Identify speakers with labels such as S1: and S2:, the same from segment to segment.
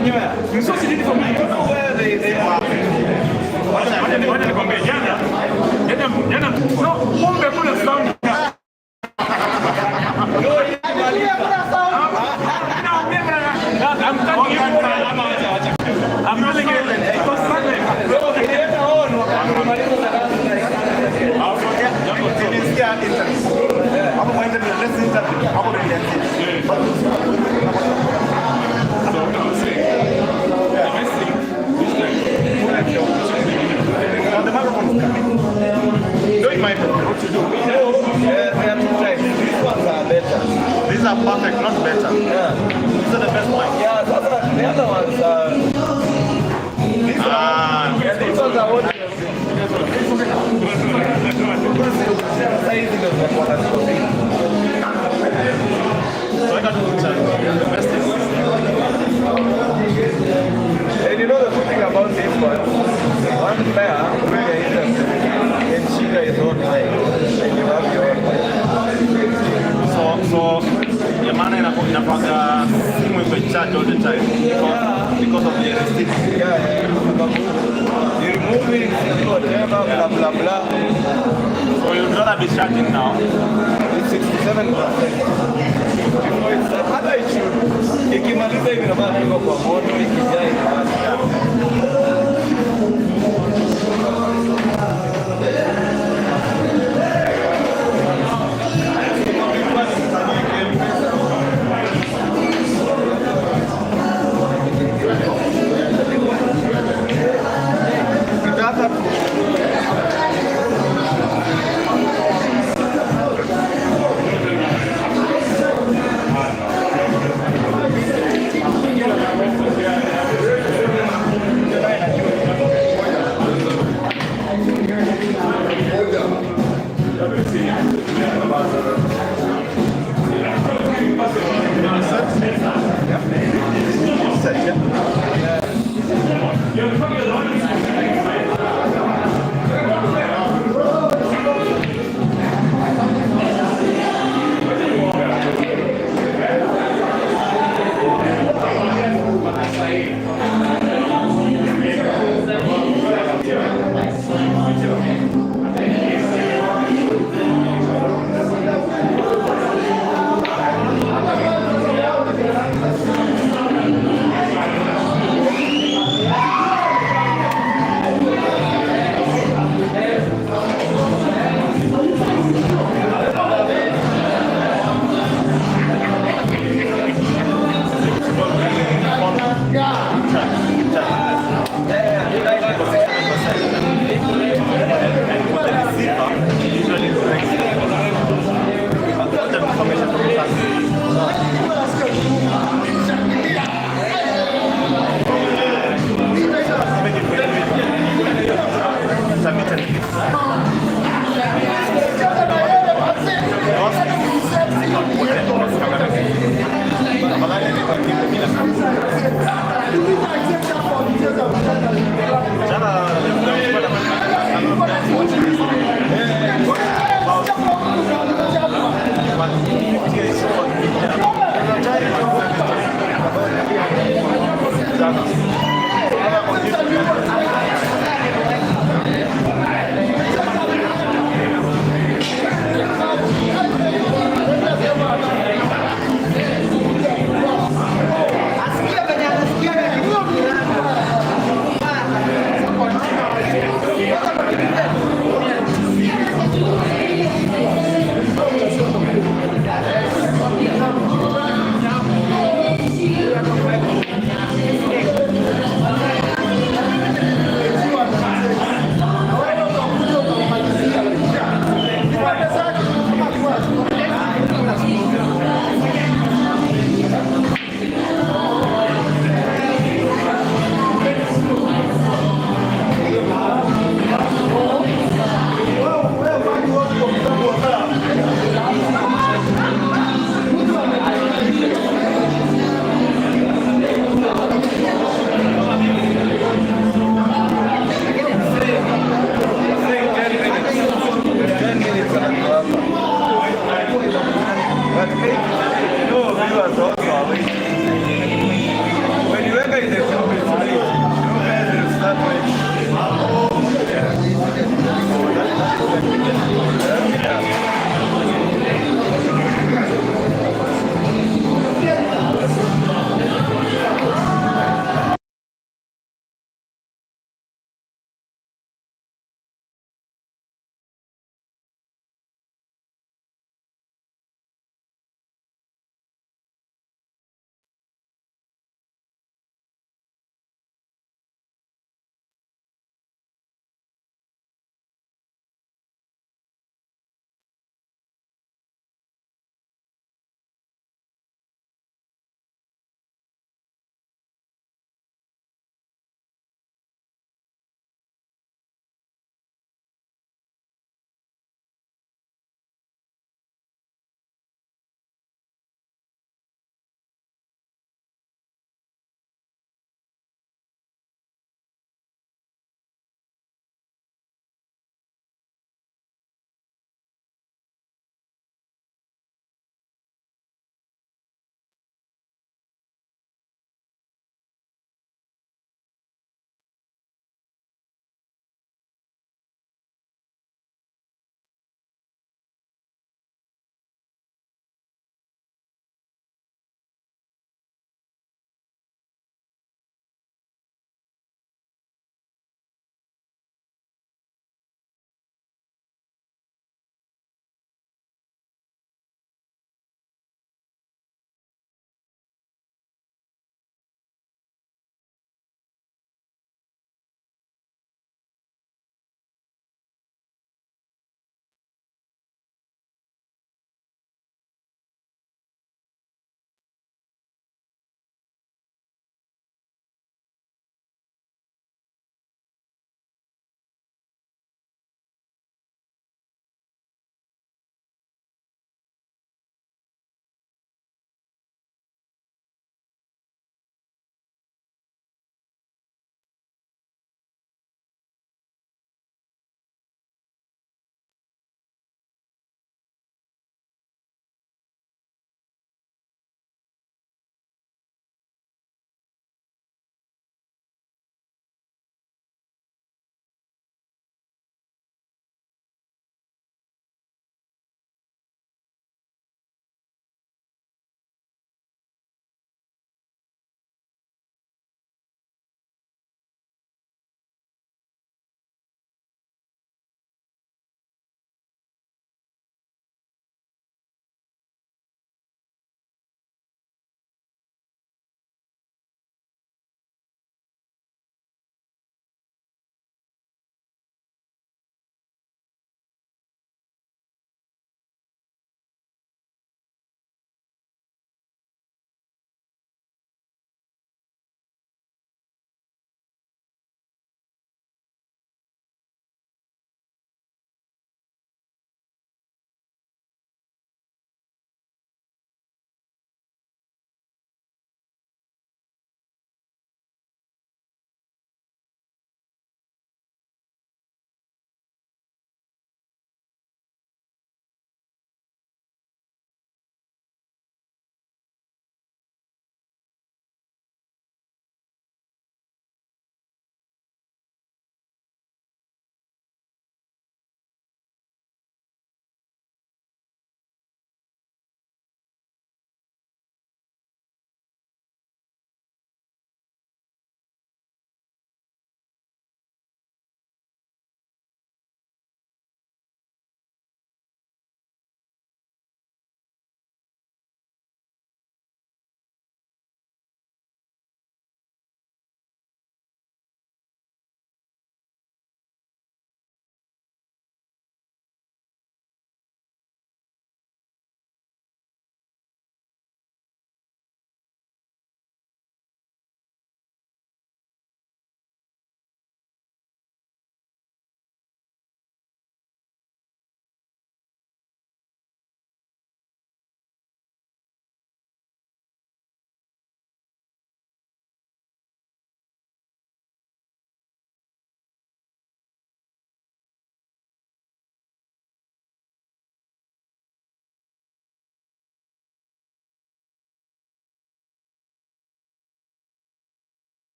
S1: manyoya.
S2: Msosi nini for me?
S1: I don't know where they are.
S2: Wacha nikwambie jana no pombe kuna sound. I'm telling you, it was silent.
S1: The microphone is coming. Don't mind what to do. They are two types. These ones are better. These are perfect, not better. Yeah. These are the best ones. Yeah, the other ones are... These ones are what... So I got to look at the best thing. And you know the good thing about this one player, when you're interested, and Shiga is on play, and you have your own play. So your man inapanga simu iko charge all the time because of the restriction. Yeah. You remove it, whatever, blah blah blah. So you'd rather be charging now? It's 67%. Hata ikimaliza hivi ndio maana kwa moto ikijaa inawaka.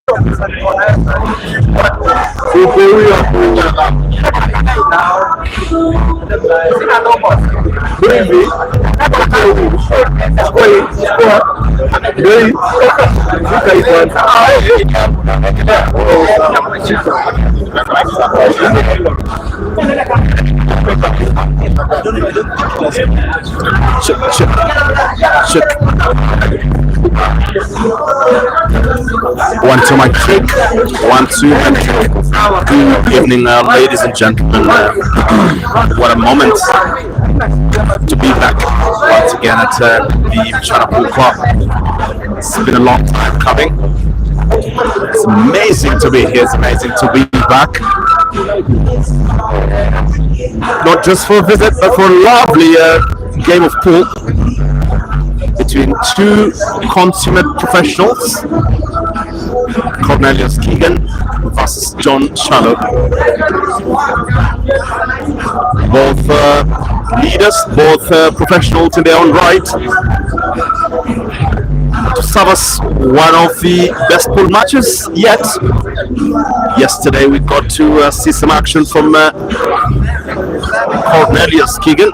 S3: Check. One to my trick. One to my trick. Good evening, ladies and gentlemen. What a moment to be back once again at the China Pool Club. It's been a long time coming. It's amazing to be here. It's amazing to be back. Not just for a visit, but for a lovely game of pool between two consummate professionals, Cornelius Kigen versus John Shallow. Both leaders, both professionals in their own right, to serve us one of the best pool matches yet. Yesterday we got to see some action from Cornelius Kigen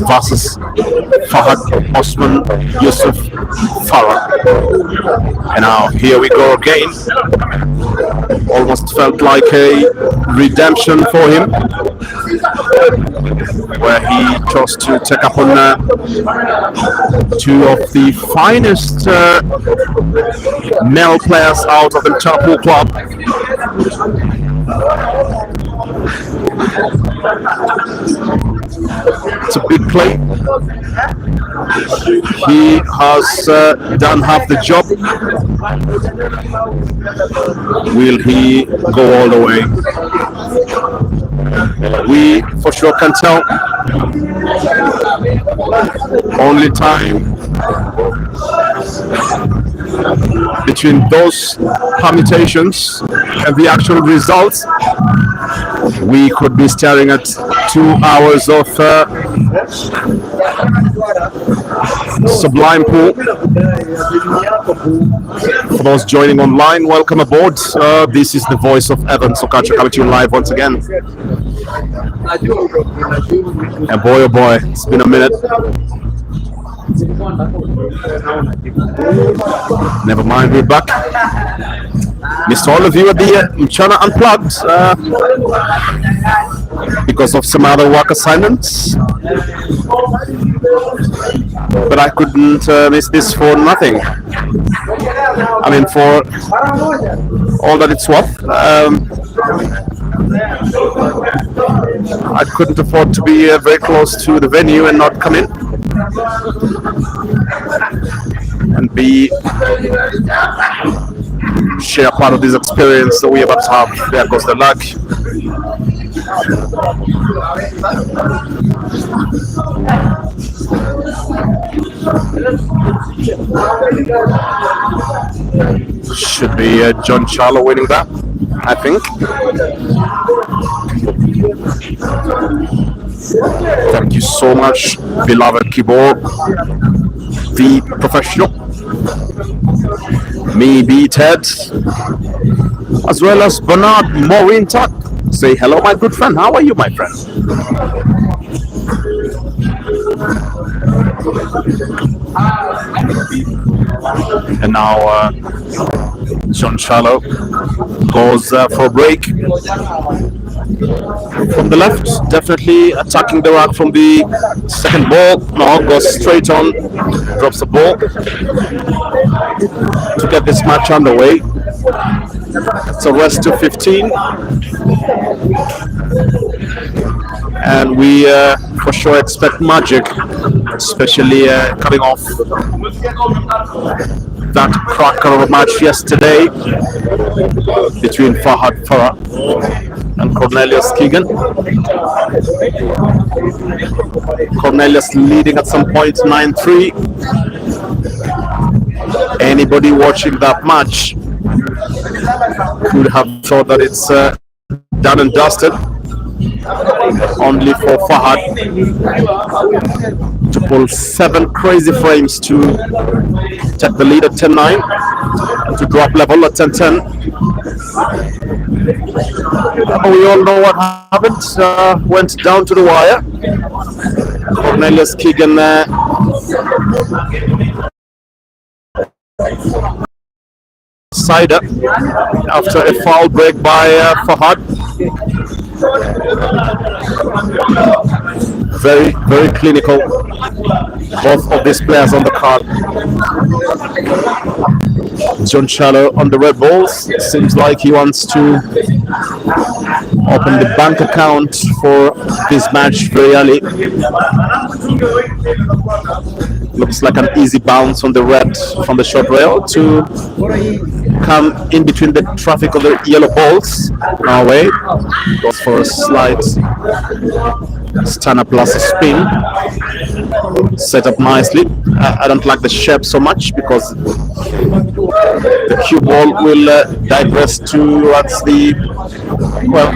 S3: versus Fahad Osman Yusuf Farah. And now here we go again. Almost felt like a redemption for him, where he chose to take up on two of the finest male players out of the Chapel Club. It's a big play. He has done half the job. Will he go all the way? We for sure can tell. Only time between those permutations and the actual results, we could be staring at 2 hours of sublime pool. For those joining online, welcome aboard. This is the voice of Evan Sokacha coming to you live once again. And boy, oh boy, it's been a minute. Never mind, we're back. Missed all of you at the Mchana Unplugged because of some other work assignments. But I couldn't miss this for nothing. I mean, for all that it's worth. I couldn't afford to be very close to the venue and not come in and share part of this experience that we about to have. There goes the luck. Should be John Charlo winning that, I think. Thank you so much, beloved keyboard, the professional, me be Ted, as well as Bernard Morinta. Say hello, my good friend. How are you, my friend? And now John Shallow goes for a break from the left, definitely attacking the rack from the second ball. Now goes straight on, drops the ball to get this match underway. It's a rest to 15, and we for sure expect magic, especially coming off that cracker of a match yesterday between Fahad Farah and Cornelius Kigen. Cornelius leading at some point 9-3. Anybody watching that match could have thought that it's done and dusted. only for Fahad to pull 7 crazy frames to take the lead at 10-9 and to drop level at 10-10. We all know what happened. Went down to the wire. Cornelius Kigen Cider after a foul break by Fahad. Very, very clinical, both of these players on the card. John Shallow on the Red Bulls. Seems like he wants to open the bank account for this match very early. Looks like an easy bounce on the red from the short rail to come in between the traffic of the yellow balls. Our way goes for a slight stunner plus a spin. Set up nicely. I don't like the shape so much because the cue ball will digress towards the, well,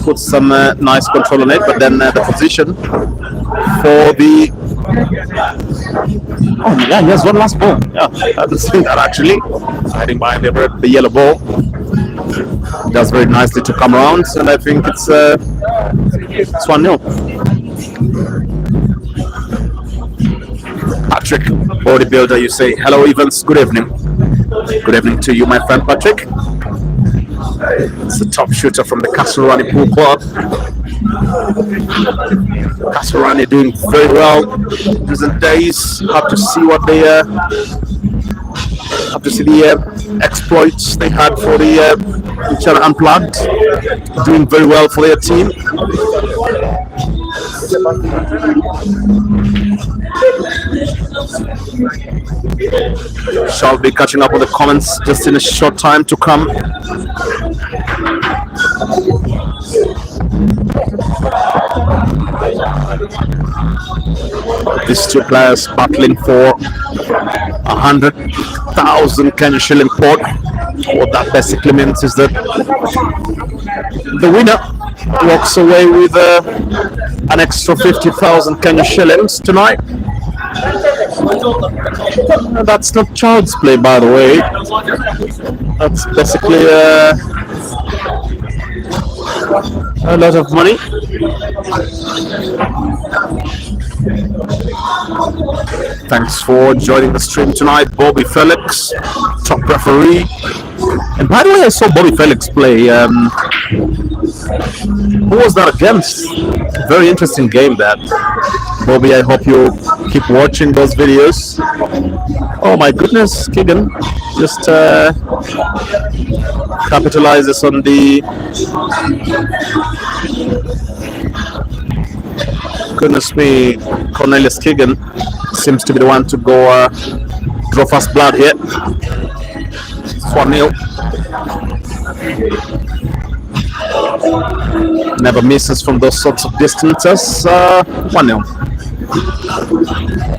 S3: put some nice control on it, but then the position for the, oh yeah, he has one last ball. Yeah, I haven't seen that actually. Hiding behind the yellow ball. Does very nicely to come around, and I think it's 1-0. Patrick, bodybuilder, you say hello, Evans. Good evening. Good evening to you, my friend Patrick. It's a top shooter from the Kasarani Pool Club. Kasarani doing very well in recent days. Have to see what they have to see the exploits they had for the China Unplugged. Doing very well for their team. Shall be catching up with the comments just in a short time to come. These two players battling for 100,000 Kenya shilling pot. What that basically means is that the winner walks away with an extra 50,000 Kenya shillings tonight. That's not child's play, by the way. That's basically a lot of money. Thanks for joining the stream tonight, Bobby Felix, top referee. And by the way, I saw Bobby Felix play. Who was that against? Very interesting game that. Bobby, I hope you keep watching those videos. Oh my goodness, Kigen just capitalizes on the, goodness me, Cornelius Kigen seems to be the one to go draw first blood here. 1-0. Never misses from those sorts of distances. 1-0.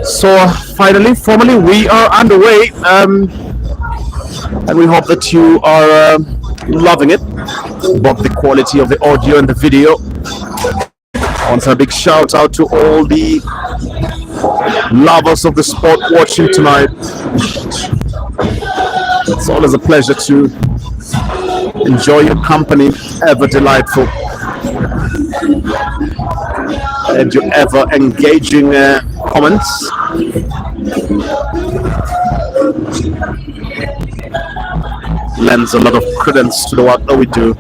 S3: So finally, formally, we are underway, and we hope that you are loving it, both the quality of the audio and the video. Once a big shout out to all the lovers of the sport watching tonight. It's always a pleasure to enjoy your company, ever delightful, and your ever engaging comments. Lends a lot of credence to the work that we do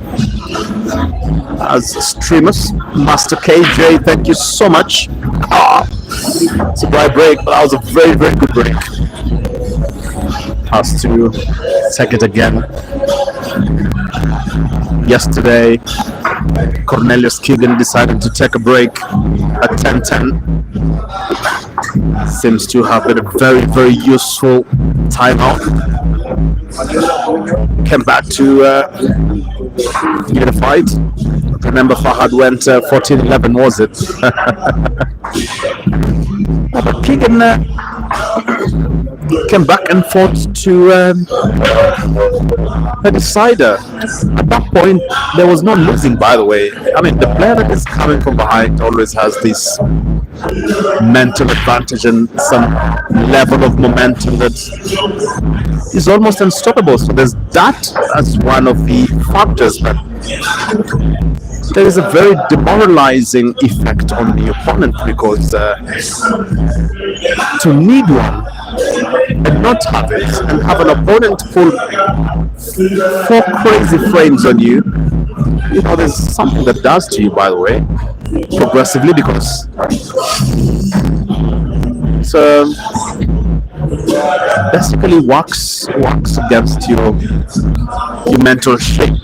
S3: as streamers. Master KJ, thank you so much. It's a bright break, but that was a very, very good break. Has to take it again. Yesterday, Cornelius Kigen decided to take a break at 10:10. Seems to have been a very, very useful timeout. Came back to get a fight. Remember, Fahad went 14-11, was it? But Kigen came back and fought to a decider. At that point, there was no losing, by the way. I mean, the player that is coming from behind always has this mental advantage and some level of momentum that is almost unstoppable. So there's that as one of the factors, but there is a very demoralizing effect on the opponent because to need one and not have it and have an opponent pull 4 crazy frames on you, you know, there's something that does to you, by the way, progressively, because it's basically works against your mental shape.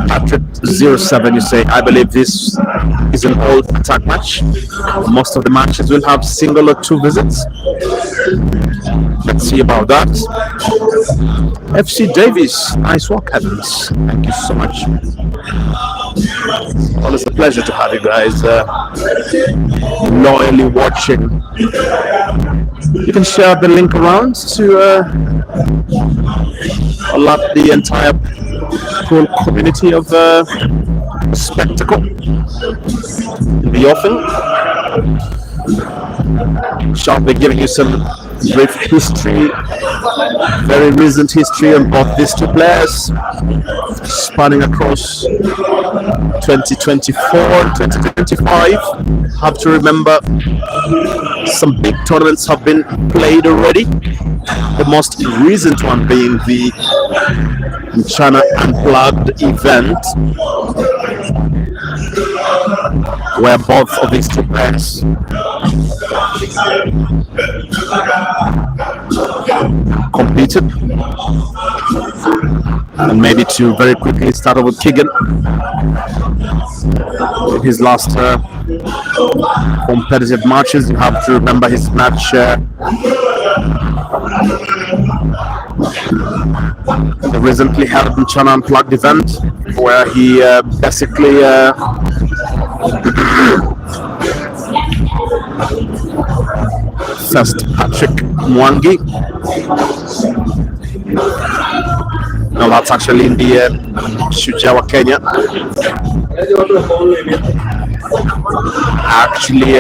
S3: Patrick 07, you say, I believe this is an old attack match. Most of the matches will have single or 2 visits. Let's see about that. FC Davies, nice work, Evans. Thank you so much. Always a pleasure to have you guys loyally watching. You can share the link around to alert the entire cool community of spectacle in the offing. Shall be giving you some brief history, very recent history on both these 2 players, spanning across 2024 and 2025. Have to remember some big tournaments have been played already. The most recent one being the China Unplugged event, where both of these 2 players competed. And maybe to very quickly start with Kigen. His last competitive matches, you have to remember his match the recently held in China Unplugged event, where he basically faced Patrick Mwangi. No, that's actually in the Shujawa, Kenya. Actually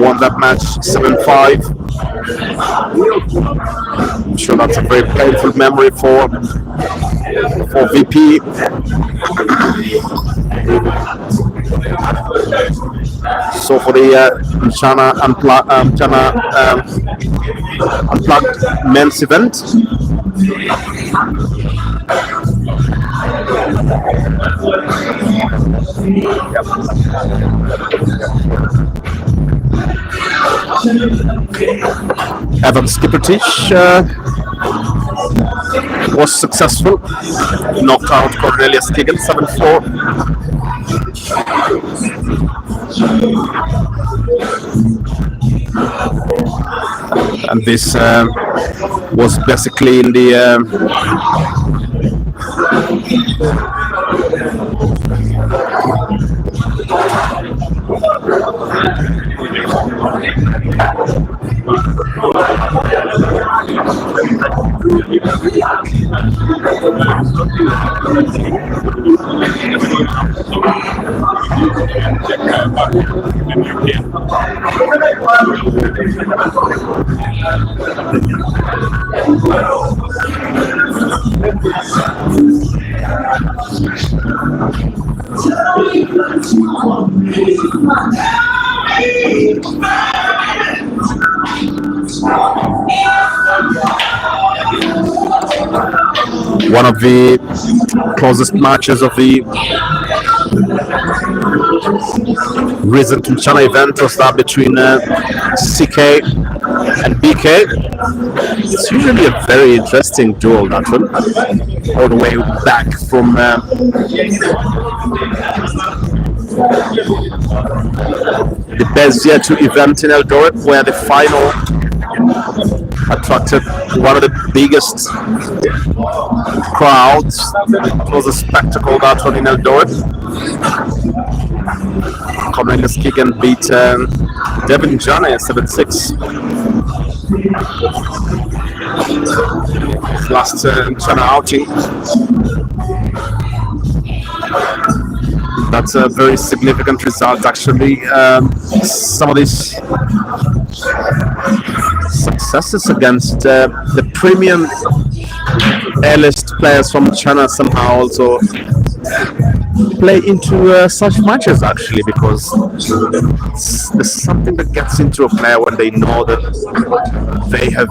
S3: won that match 7-5. I'm sure that's a very painful memory for VP. So for the China Unplugged men's event, Evan Skippertish was successful, knocked out Cornelius Kigen 7-4. And this was basically in the one of the closest matches of the recent China event was that between CK and BK. It's usually a very interesting duel, that one, all the way back from the Bezier 2 event in Eldoret, where the final attracted one of the biggest crowds. It was a spectacle that one in Eldoret. Cornelius Kigen beat Devin Johnny 7-6. Last China outing. That's a very significant result, actually. Some of these successes against the premium A-list players from China somehow also play into such matches, actually, because there's something that gets into a player when they know that they have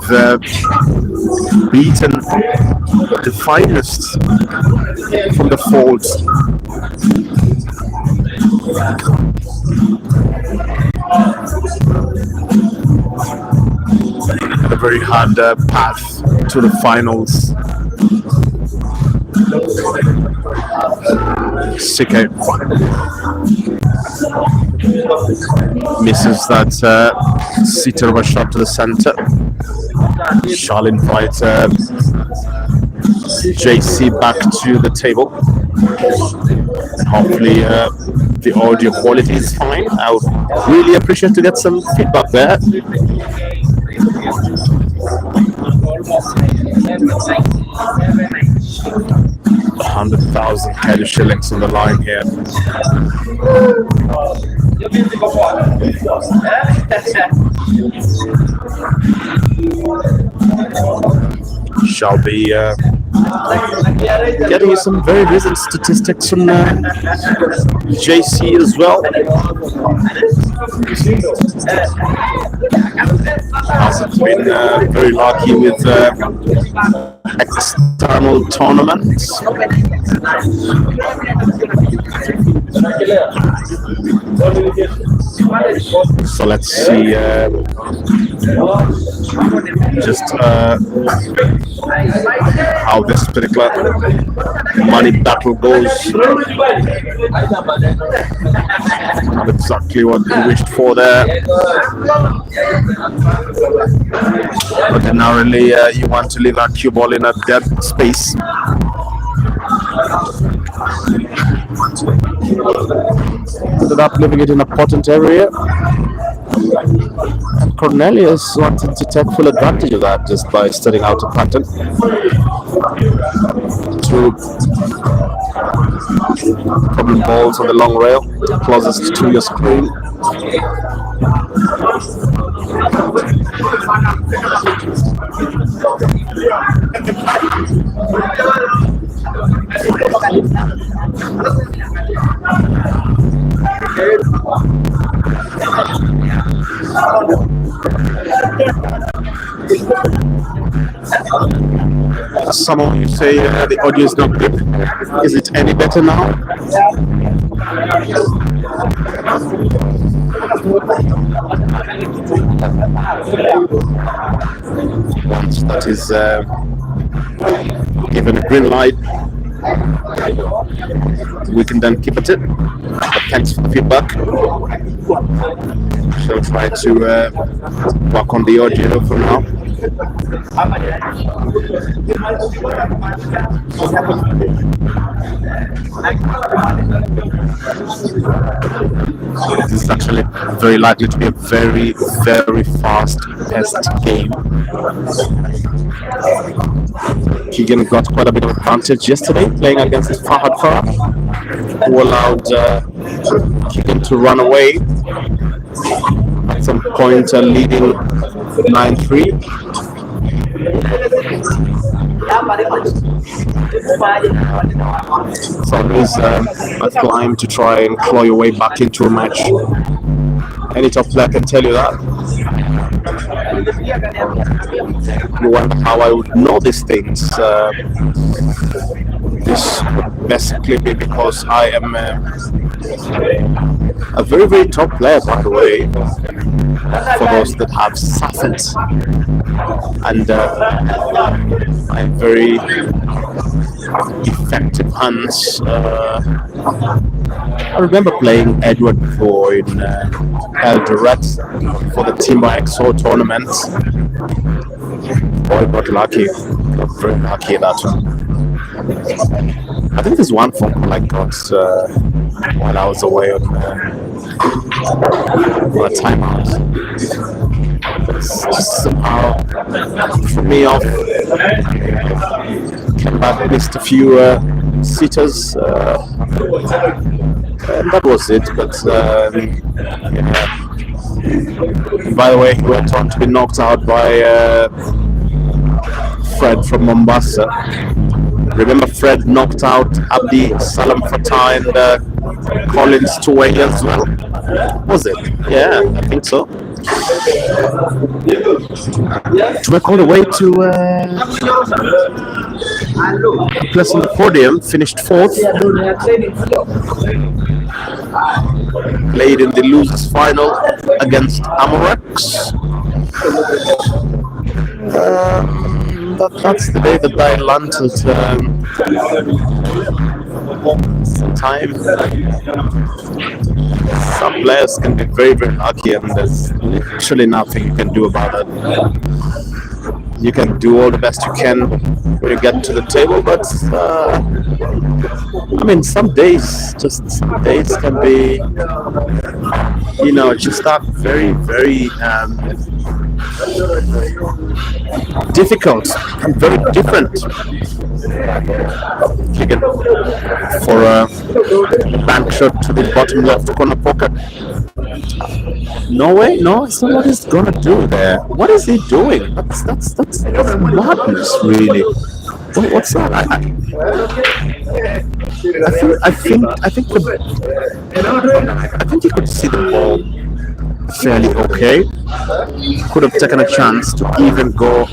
S3: beaten the finest from the folds. A very hard path to the finals. CK misses that sitter of a shot to the center. Shall invite JC back to the table. Hopefully the audio quality is fine. I would really appreciate to get some feedback there. 100,000 Kelly shillings on the line here. Shall be getting you some very recent statistics from JC as well. Hasn't been very lucky with external tournaments. So let's see just how this particular money battle goes. Not exactly what we wished for there. Ordinarily, you want to leave a cue ball in a dead space. Ended up leaving it in a potent area. And Cornelius wanted to take full advantage of that just by studying out a pattern. Two problem balls on the long rail, closest to your screen. Some of you say the audio is not good. Is it any better now? Once that is given a green light, we can then keep it in. But thanks for the feedback. Shall try to work on the audio for now. This is actually very likely to be a very, very fast-paced game. Kigen got quite a bit of advantage yesterday playing against Fahad Farah, who allowed Kigen to run away. At some point leading 9-3. So there's a climb to try and claw your way back into a match. Any top player can tell you that. You wonder how I would know these things. This would basically be because I am a very, very top player, by the way, for those that have suffered. And I'm very effective hands. I remember playing Edward before in Eldoret for the Team by XO tournament. Boy got lucky. Got very lucky that one. I think there's one phone call I got while I was away on a timeout. It's just somehow threw me off. Came back, missed a few sitters, and that was it. But yeah. By the way, he went on to be knocked out by Fred from Mombasa. Remember, Fred knocked out Abdi Salam Fatah and Collins Tuway as well. Was it? Yeah, I think so. Trek all the way to place on the podium, finished fourth. Played in the losers final against Amorex. That's the day that I landed. Sometimes some players can be very, very lucky, and there's literally nothing you can do about it. You can do all the best you can when you get to the table, but I mean, some days can be, just that very, very difficult and very different. Kigen for a bank shot to the bottom left corner pocket. No way, no, it's not what he's gonna do there. What is he doing? That's madness, really. What's that? I think you could see the ball fairly okay. Could have taken a chance to even go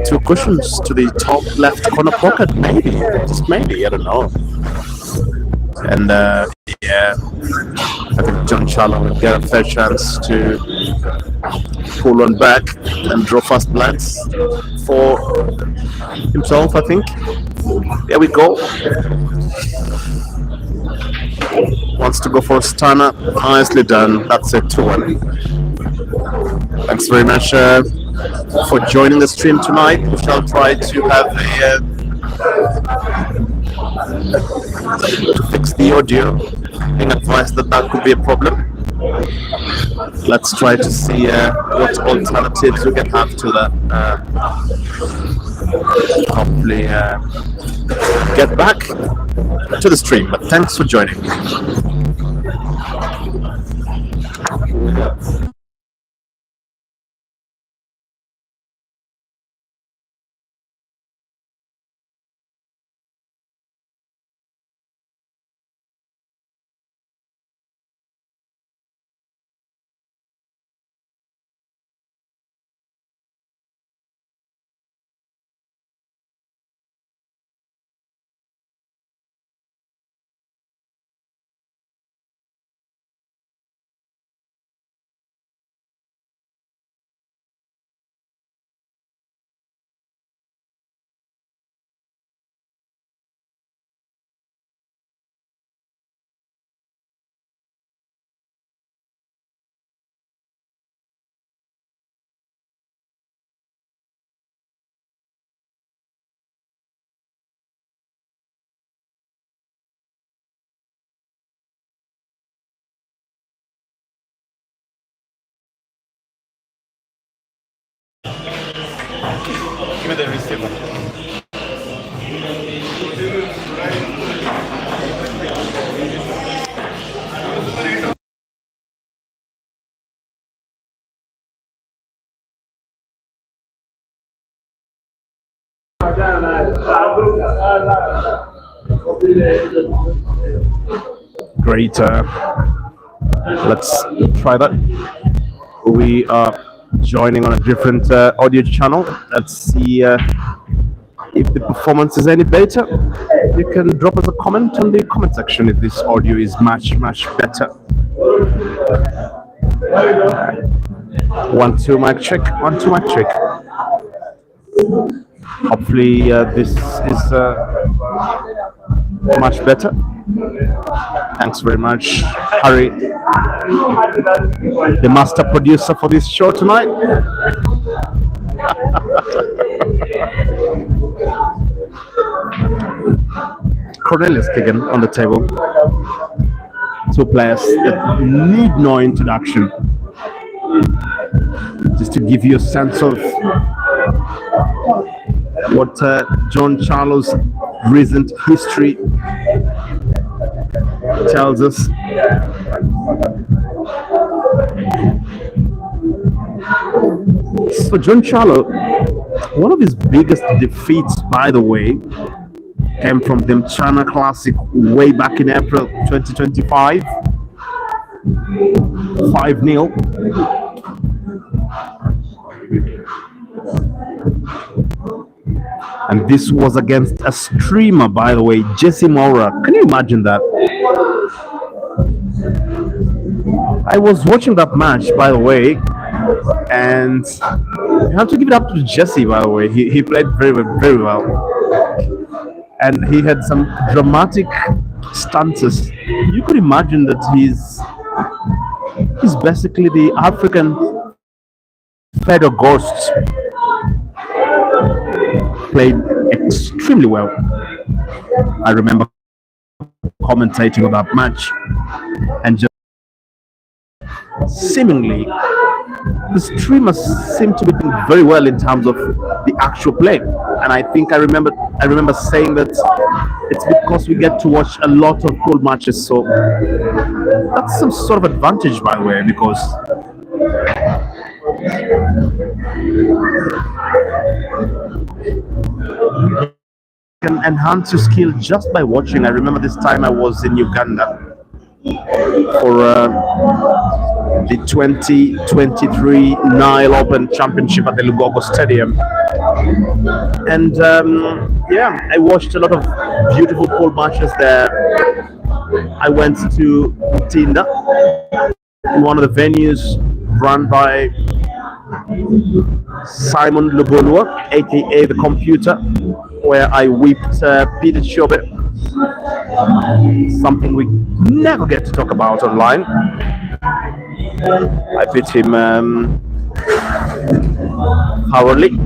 S3: 2 cushions to the top left corner pocket, maybe, just maybe, I don't know. And yeah, I think John Charlo will get a fair chance to pull one back and draw fast blinds for himself, I think. There we go. Wants to go for a stunner. Nicely done. That's it, 2-1. Thanks very much for joining the stream tonight. We shall try to have to fix the audio. Being advised that could be a problem. Let's try to see what alternatives we can have to that. Hopefully get back to the stream, but thanks for joining. Give me the receiver. Great. Let's try that. We are joining on a different audio channel. Let's see if the performance is any better. You can drop us a comment on the comment section if this audio is much better. 1 2 mic check. 1 2 mic check. Hopefully this is much better. Thanks very much, Harry, the master producer for this show tonight. Cornelius Kigen on the table. Two players that need no introduction. Just to give you a sense of what John Charlo's recent history tells us. So John Charlo, one of his biggest defeats, by the way, came from the China Classic way back in April 2025. 5-0. And this was against a streamer, by the way, Jesse Mora. Can you imagine that? I was watching that match, by the way, and you have to give it up to Jesse, by the way. He played very, very well. And he had some dramatic stances. You could imagine that he's basically the African Feather Ghost. Played extremely well. I remember commentating on that match, and just seemingly the streamers seem to be doing very well in terms of the actual play. And I think I remember saying that it's because we get to watch a lot of cool matches, so that's some sort of advantage, by the way, because you can enhance your skill just by watching. I remember this time I was in Uganda for the 2023 Nile Open Championship at the Lugogo Stadium, and yeah, I watched a lot of beautiful pool matches there. I went to Tinda, one of the venues run by Simon Lubolua, aka the Computer, where I whipped Peter Chobe, something we never get to talk about online. I beat him thoroughly,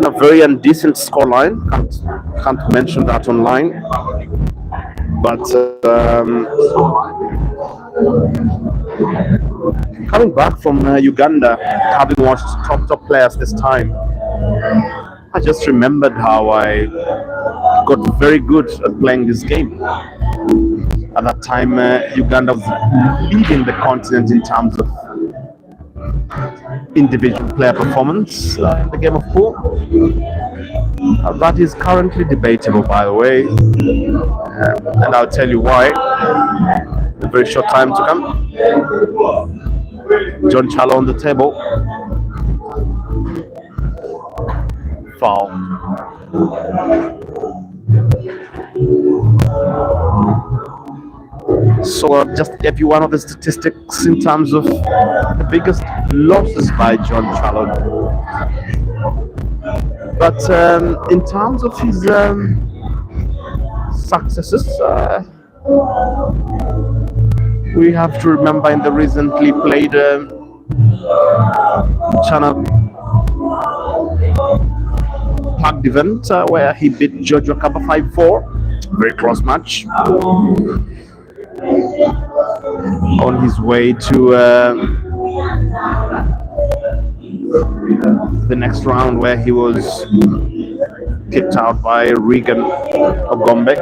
S3: a very indecent scoreline. Can't mention that online, but coming back from Uganda, having watched top players this time, I just remembered how I got very good at playing this game. At that time, Uganda was leading the continent in terms of individual player performance in the game of pool. That is currently debatable, by the way, and I'll tell you why in a very short time to come. John Charlo on the table. Foul. So just gave you one of the statistics in terms of the biggest losses by John Charlo. But in terms of his successes, we have to remember in the recently played China Packed event where he beat Jojo Kappa 5-4. Very close match. On his way to the next round, where he was kicked out by Regan Ogombe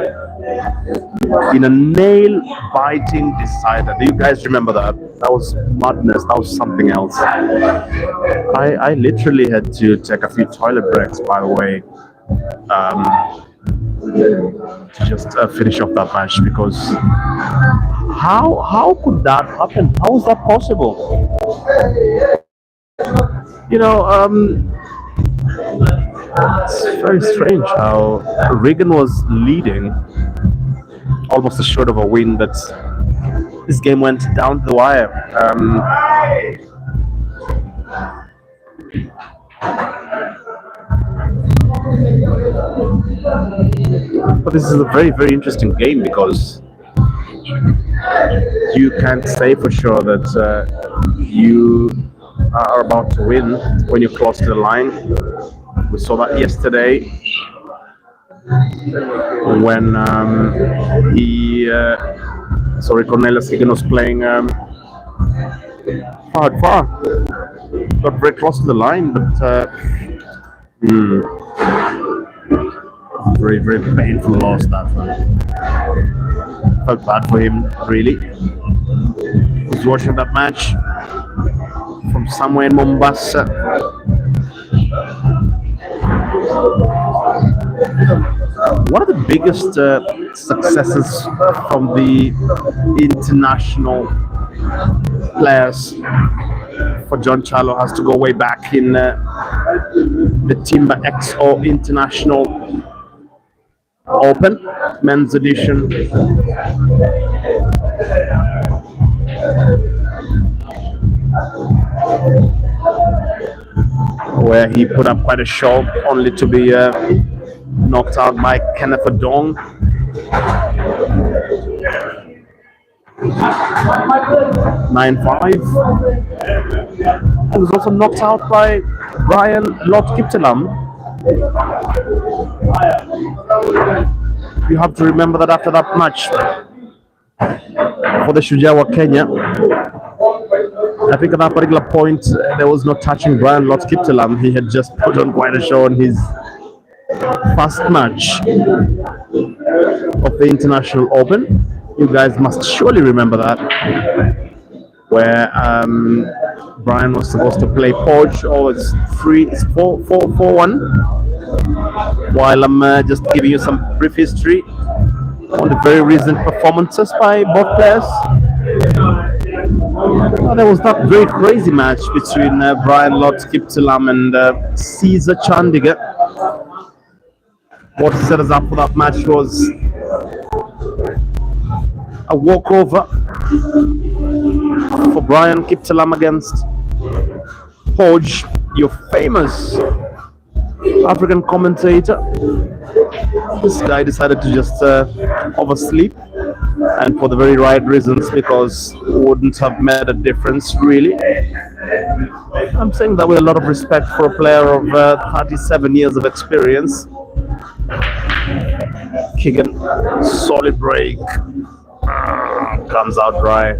S3: in a nail-biting decider. Do you guys remember that? That was madness. That was something else. I literally had to take a few toilet breaks, by the way, to just finish off that match, because how could that happen? How is that possible? You know, it's very strange how Regan was leading, almost assured of a win, but this game went down the wire. But this is a very, very interesting game because you can't say for sure that you are about to win when you cross the line. We saw that yesterday when Cornelius Kigen was playing far. Got very close to the line, but very, very painful loss that one. Felt bad for him, really. Was watching that match from somewhere in Mombasa. One of the biggest successes from the international players for John Charlo has to go way back in the Timber XO International Open Men's Edition. Where he put up quite a show, only to be knocked out by Kenneth Odong. 9-5. He was also knocked out by Brian Lord Kiptalam. You have to remember that after that match for the Shujaa wa Kenya, I think at that particular point there was no touching Brian Lord Kiptalam. He had just put on quite a show in his first match of the International Open. You guys must surely remember that, where Brian was supposed to play Podge. Oh, it's 4-1. While I'm just giving you some brief history on the very recent performances by both players. There was that very crazy match between Brian Lord Kiptalam and Caesar Chandigarh. What set us up for that match was a walkover for Brian Kiptalam against Podge, your famous African commentator. This guy decided to just oversleep, and for the very right reasons, because it wouldn't have made a difference really. I'm saying that with a lot of respect for a player of 37 years of experience. Kigen, solid break, comes out dry.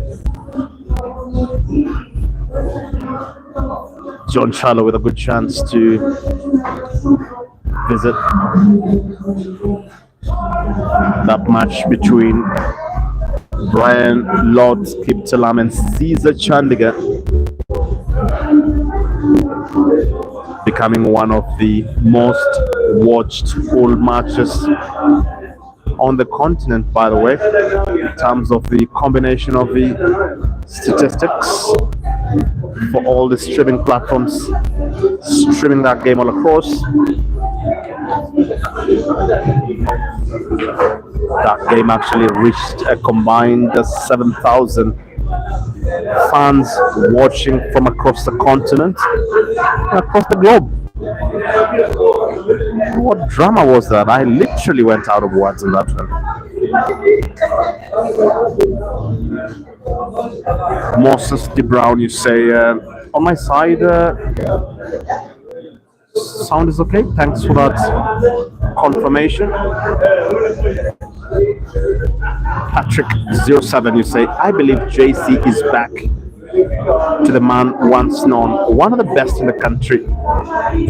S3: John Charlo with a good chance to visit that match between Brian Lord Kiptalam and Caesar Chandigarh, becoming one of the most watched full matches on the continent, by the way, in terms of the combination of the statistics for all the streaming platforms streaming that game all across. That game actually reached a combined 7,000 fans watching from across the continent and across the globe. What drama was that? I literally went out of words in that one. Moses De Brown, you say, on my side, sound is okay. Thanks for that confirmation. Patrick07, you say, I believe JC is back to the man once known, one of the best in the country.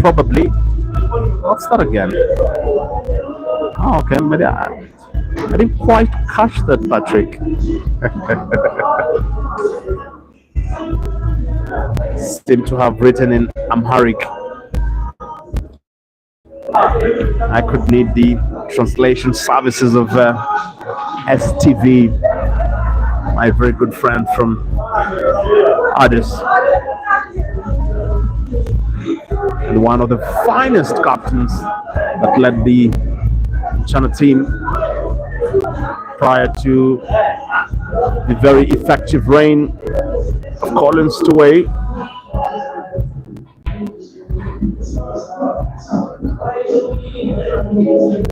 S3: Probably. What's that again? Oh, okay, maybe I didn't quite catch that, Patrick. Seem to have written in Amharic. I could need the translation services of STV, my very good friend from Addis, and one of the finest captains that led the China team prior to the very effective reign of Collins Tuwei.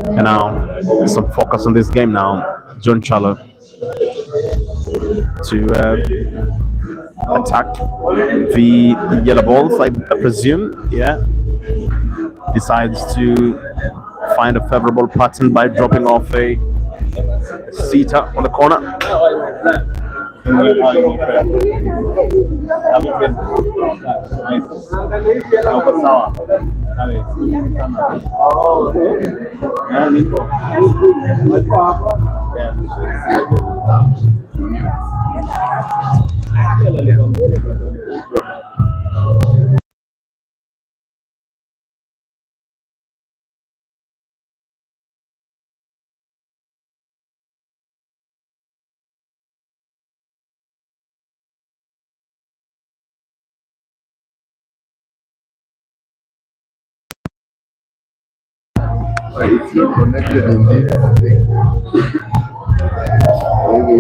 S3: And now some focus on this game now. John Challo to attack the yellow balls, I presume. Yeah. Decides to find a favorable pattern by dropping off a seater on the corner.
S4: It's not connected in this thing. Maybe.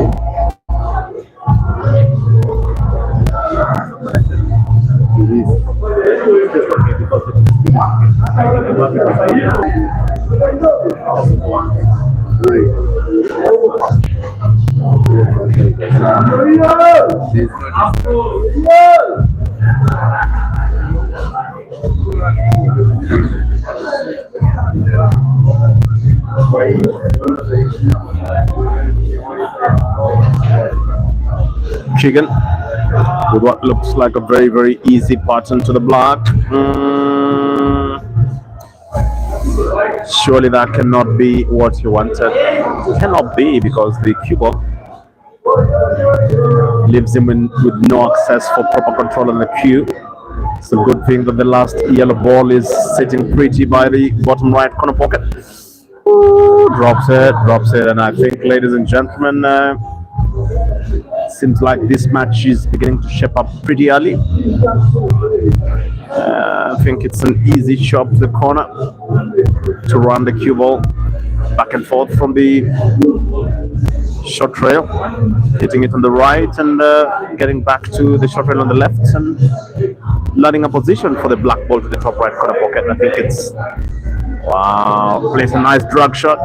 S3: Kigen with what looks like a very, very easy pattern to the block. Surely that cannot be what he wanted. It cannot be, because the cue ball leaves him with no access for proper control on the cue. It's a good thing that the last yellow ball is sitting pretty by the bottom right corner pocket. Ooh, drops it, and I think, ladies and gentlemen, seems like this match is beginning to shape up pretty early. I think it's an easy shot to the corner to run the cue ball back and forth from the short rail, hitting it on the right and getting back to the short rail on the left and learning a position for the black ball to the top right corner pocket. I think it's, wow, plays a nice drag shot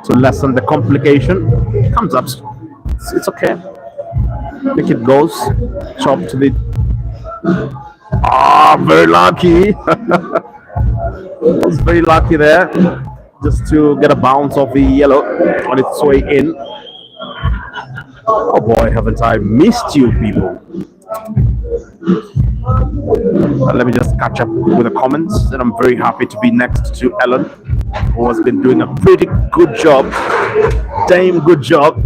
S3: to lessen the complication. Comes up, it's okay. I think it goes, chop to the, very lucky. Was very lucky there, just to get a bounce off the yellow on its way in. Oh boy, haven't I missed you people. Let me just catch up with the comments, and I'm very happy to be next to Ellen, who has been doing a pretty good job, damn good job,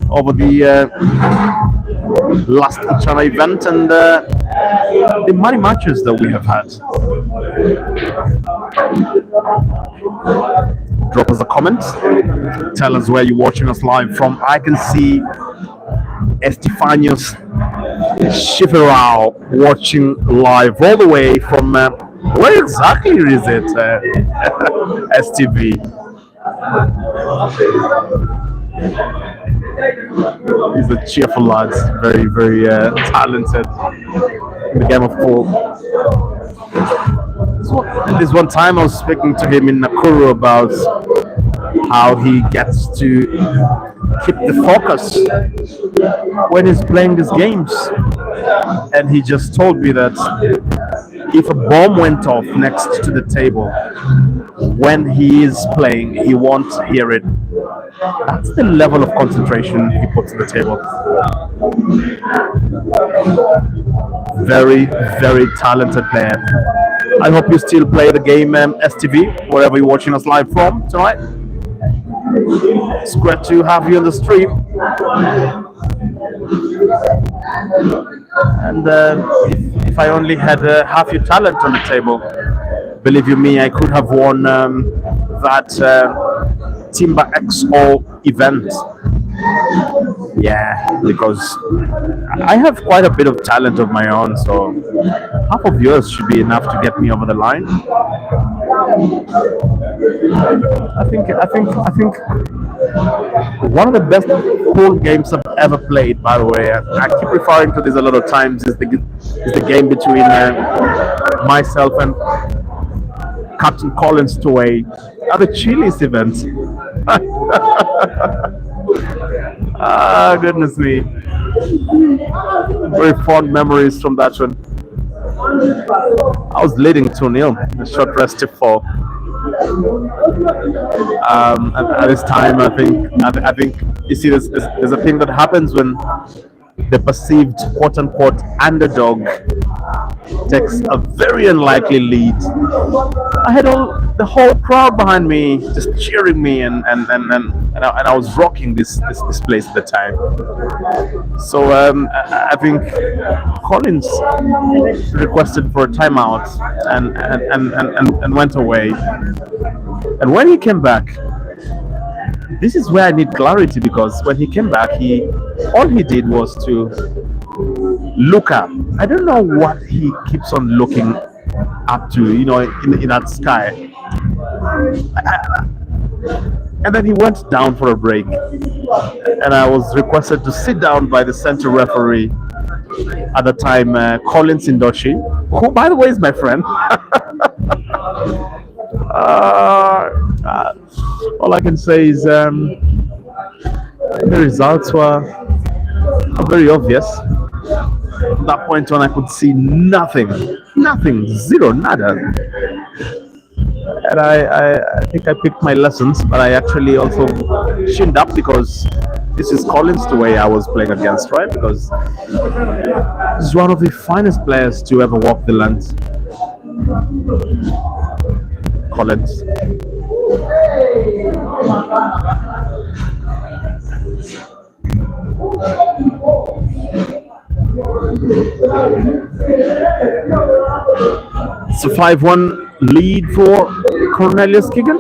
S3: over the last China event and the many matches that we have had. Drop us a comment, tell us where you're watching us live from. I can see Estefanios Shiverao watching live all the way from where exactly is it? STV. He's a cheerful lad, very, very talented in the game of pool. This one time I was speaking to him in Nakuru about how he gets to keep the focus when he's playing these games, and he just told me that if a bomb went off next to the table when he is playing, he won't hear it. That's the level of concentration he puts on the table. Very, very talented player. I hope you still play the game STV, wherever you're watching us live from tonight. It's great to have you on the stream. And if I only had half your talent on the table, believe you me, I could have won that Timber XO event. Yeah, because I have quite a bit of talent of my own, so half of yours should be enough to get me over the line. I think one of the best pool games I've ever played, by the way, I keep referring to this a lot of times, is the game between myself and Captain Collins Toy at the Chili's event. Ah, goodness me. Very fond memories from that one. I was leading 2-0, a short rest for. At this time, I think you see, there's a thing that happens when the perceived quote-unquote underdog takes a very unlikely lead. I had the whole crowd behind me just cheering me, and I was rocking this place at the time. So I think Collins requested for a timeout and went away. And when he came back, this is where I need clarity, because when he came back, all he did was to look up. I don't know what he keeps on looking up to, in that sky. And then he went down for a break, and I was requested to sit down by the center referee at the time, Collins Indoshi, who, by the way, is my friend. All I can say is the results were very obvious. At that point when I could see nothing, zero, nada. And I think I picked my lessons, but I actually also shinned up, because this is Collins the way I was playing against, right? Because he's one of the finest players to ever walk the land. Collins. It's a 5-1 lead for Cornelius Kigen.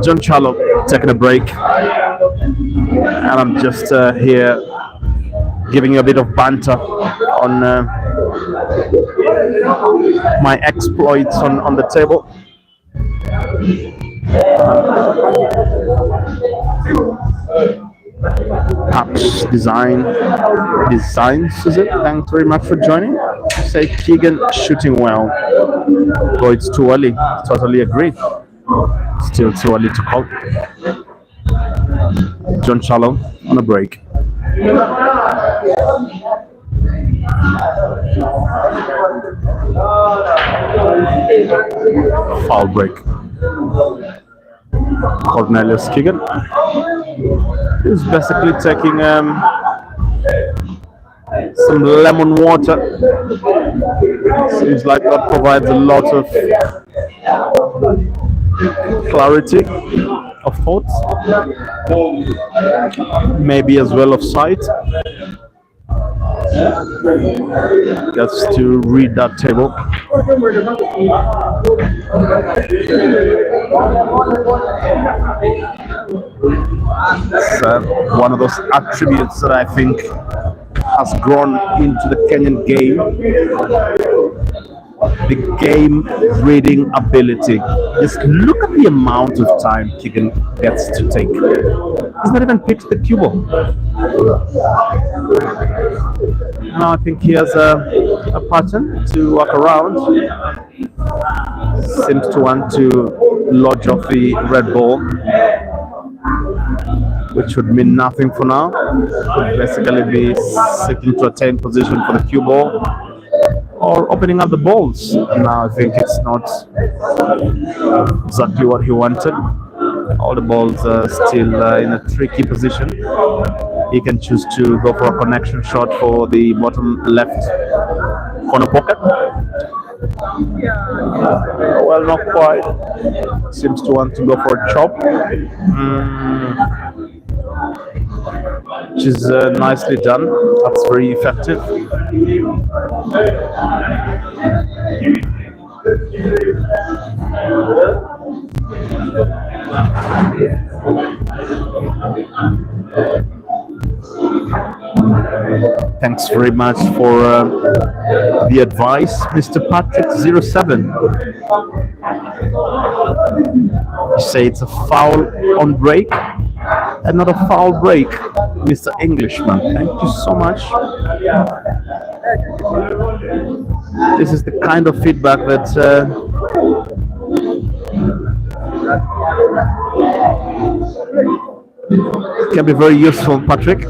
S3: John Charlo taking a break, and I'm just here giving you a bit of banter on my exploits on the table. Paps Designs, is it? Thanks very much for joining. Say Kigen shooting well. Oh, it's too early. Totally agree. Still too early to call. John Charlo on a break. Foul break. Cornelius Kigen is basically taking some lemon water. Seems like that provides a lot of clarity of thoughts, maybe as well of sight. Just to read that table. It's one of those attributes that I think has grown into the Kenyan game. The game reading ability. Just look at the amount of time Kigen gets to take. He's not even picked the cue ball. Now I think he has a pattern to walk around. Seems to want to lodge off the red ball, which would mean nothing for now. Would basically be seeking to attain position for the cue ball, or opening up the balls. Now I think it's not exactly what he wanted. All the balls are still in a tricky position. He can choose to go for a connection shot for the bottom left corner pocket. Well, not quite. Seems to want to go for a chop. Which is nicely done. That's very effective. Thanks very much for the advice, Mr. Patrick07. You say it's a foul on break and not a foul break, Mr. Englishman. Thank you so much. This is the kind of feedback that Can be very useful, Patrick.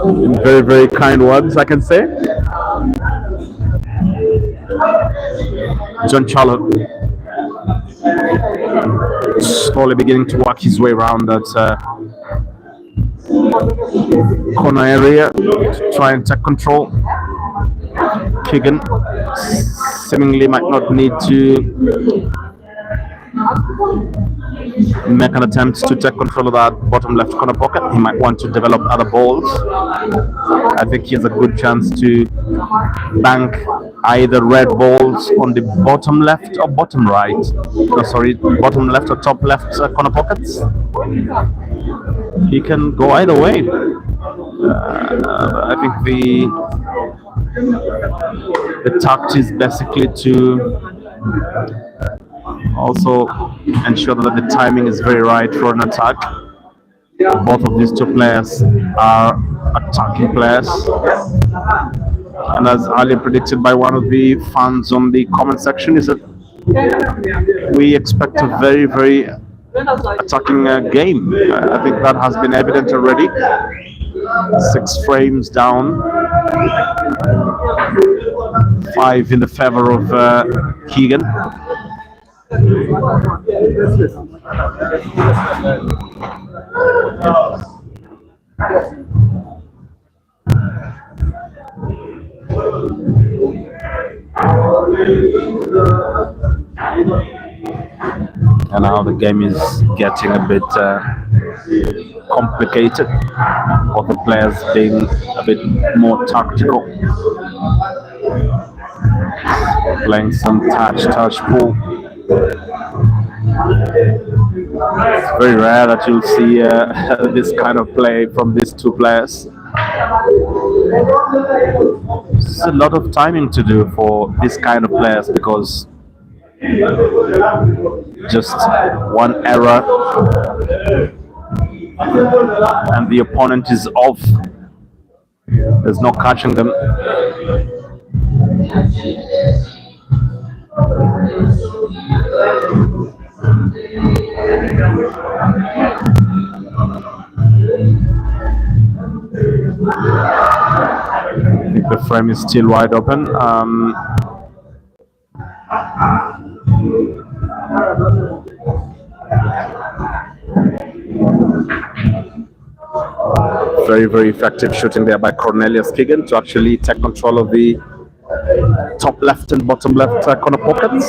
S3: In very, very kind words, I can say. John Charlotte slowly beginning to work his way around that corner area to try and take control. Kigen seemingly might not need to make an attempt to take control of that bottom left corner pocket. He might want to develop other balls. I think he has a good chance to bank either red balls on the bottom left or bottom right. No, sorry, bottom left or top left corner pockets. He can go either way. I think the tact is basically to also ensure that the timing is very right for an attack. Both of these two players are attacking players, and as earlier predicted by one of the fans on the comment section, is that we expect a very, very attacking game. I think that has been evident already. 6 frames down, 5 in the favor of Kigen. And now the game is getting a bit complicated, both the players being a bit more tactical, playing some touch pull. It's very rare that you'll see this kind of play from these two players. It's a lot of timing to do for this kind of players, because just one error and the opponent is off. There's no catching them. I think the frame is still wide open. Very, very effective shooting there by Cornelius Kigen to actually take control of the top left and bottom left corner pockets.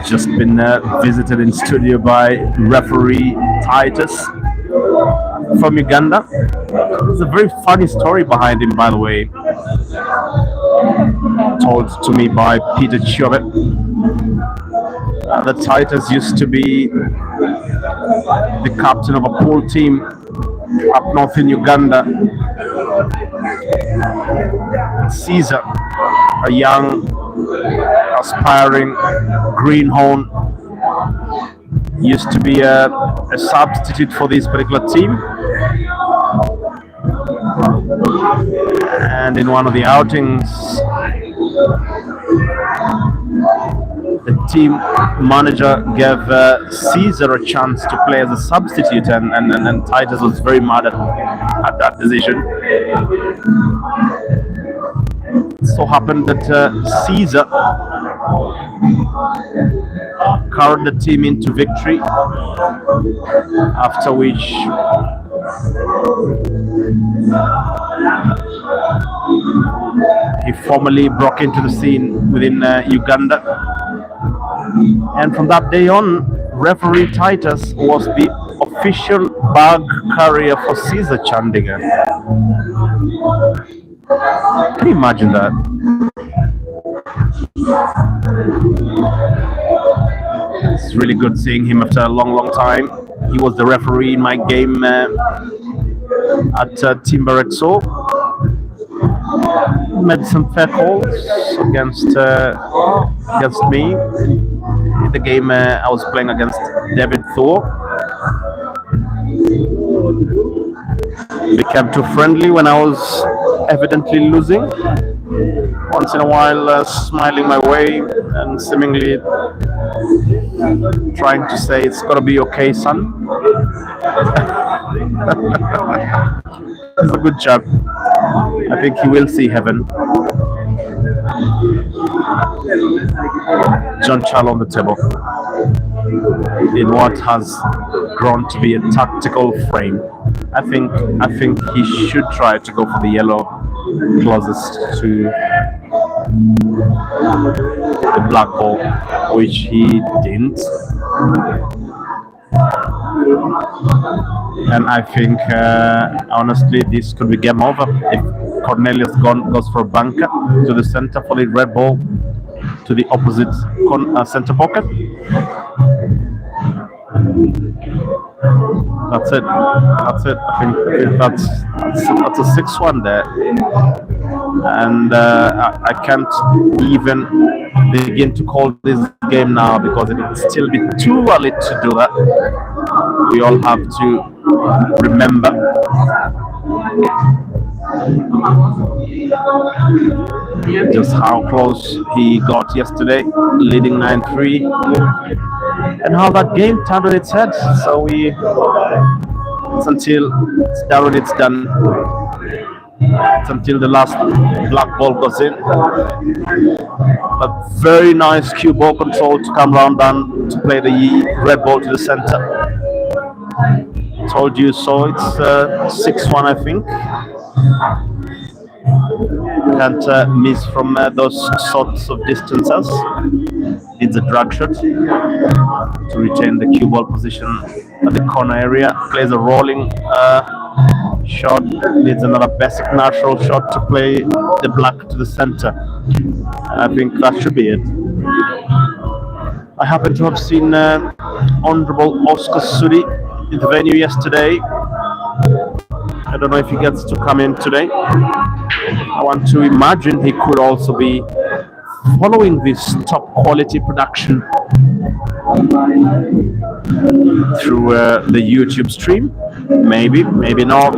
S3: Just been visited in studio by referee Titus from Uganda. There's a very funny story behind him, by the way, told to me by Peter Chiovet. That Titus used to be the captain of a pool team up north in Uganda. Caesar, a young, aspiring greenhorn, used to be a substitute for this particular team. And in one of the outings, the team manager gave Caesar a chance to play as a substitute, and Titus was very mad at that decision. It so happened that Caesar carried the team into victory, after which he formally broke into the scene within Uganda. And from that day on, referee Titus was the official bag carrier for Caesar Chandigarh. Can you imagine that? It's really good seeing him after a long, long time. He was the referee in my game at Timberexo. Made some fair calls against me. In the game I was playing against David Thor. Became too friendly when I was evidently losing. Once in a while smiling my way and seemingly trying to say it's gonna be okay, son. He's a good chap. I think he will see heaven. John Charles on the table in what has grown to be a tactical frame. I think he should try to go for the yellow closest to the black ball, which he didn't. And I think honestly this could be game over if Cornelius goes for bunker to the center for the red ball to the opposite center pocket. That's it. I think that's a 6-1 there, and I can't even begin to call this game now because it will still be too early to do that. We all have to remember just how close he got yesterday, leading 9-3, and how that game turned on its head. So it's until it's done when it's done. It's until the last black ball goes in. A very nice cue ball control to come round down to play the red ball to the center. Told you so. It's 6-1, I think. Can't miss from those sorts of distances. Needs a drag shot to retain the cue ball position at the corner area. Plays a rolling shot. Needs another basic natural shot to play the black to the center. I think that should be it. I happen to have seen Honorable Oscar Sudi in the venue yesterday. I don't know if he gets to come in today. I want to imagine he could also be following this top quality production through the YouTube stream. Maybe not.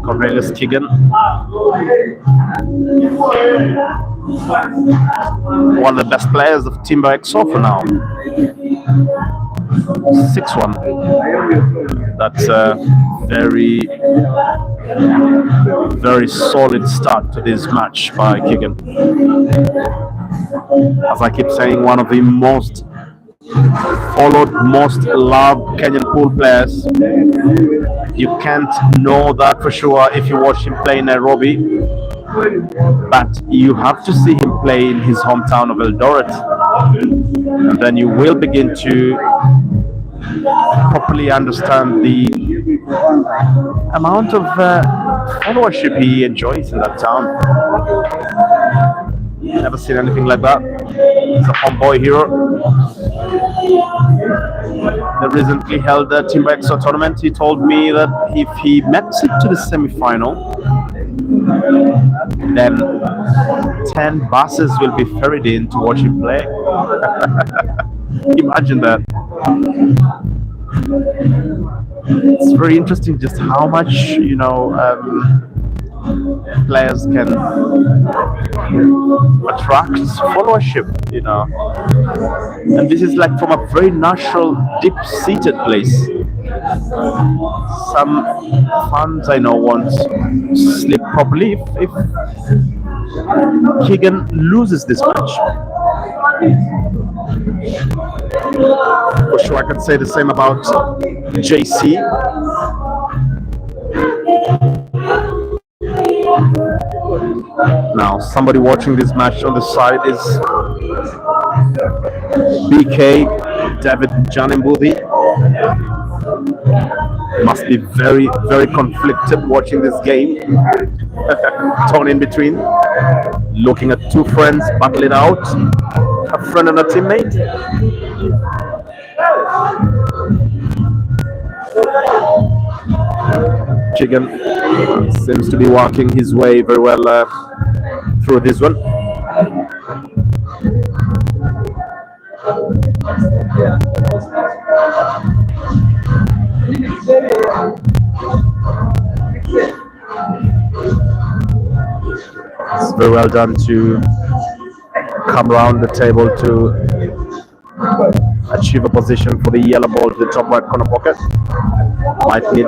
S3: Cornelius Kigen, one of the best players of Timber XO for now. 6-1. That's a very, very solid start to this match by Kigen. As I keep saying, one of the most followed, most loved Kenyan pool players. You can't know that for sure if you watch him play in Nairobi, but you have to see him play in his hometown of Eldoret, and then you will begin to properly understand the amount of followership he enjoys in that town. Never seen anything like that. He's a homeboy hero. The recently held Timber XO tournament, he told me that if he makes it to the semi-final, then 10 buses will be ferried in to watch him play. Imagine that. It's very interesting just how much, players can attract followership, and this is like from a very natural, deep-seated place. Some fans I know won't sleep properly if Kigen loses this match. For sure, I could say the same about JC. Now, somebody watching this match on the side is BK David Janembudi. Must be very, very conflicted watching this game. Torn in between, looking at two friends battle it out, a friend and a teammate. Kigen seems to be working his way very well through this one. It's very well done to come around the table to achieve a position for the yellow ball to the top right corner pocket. Might need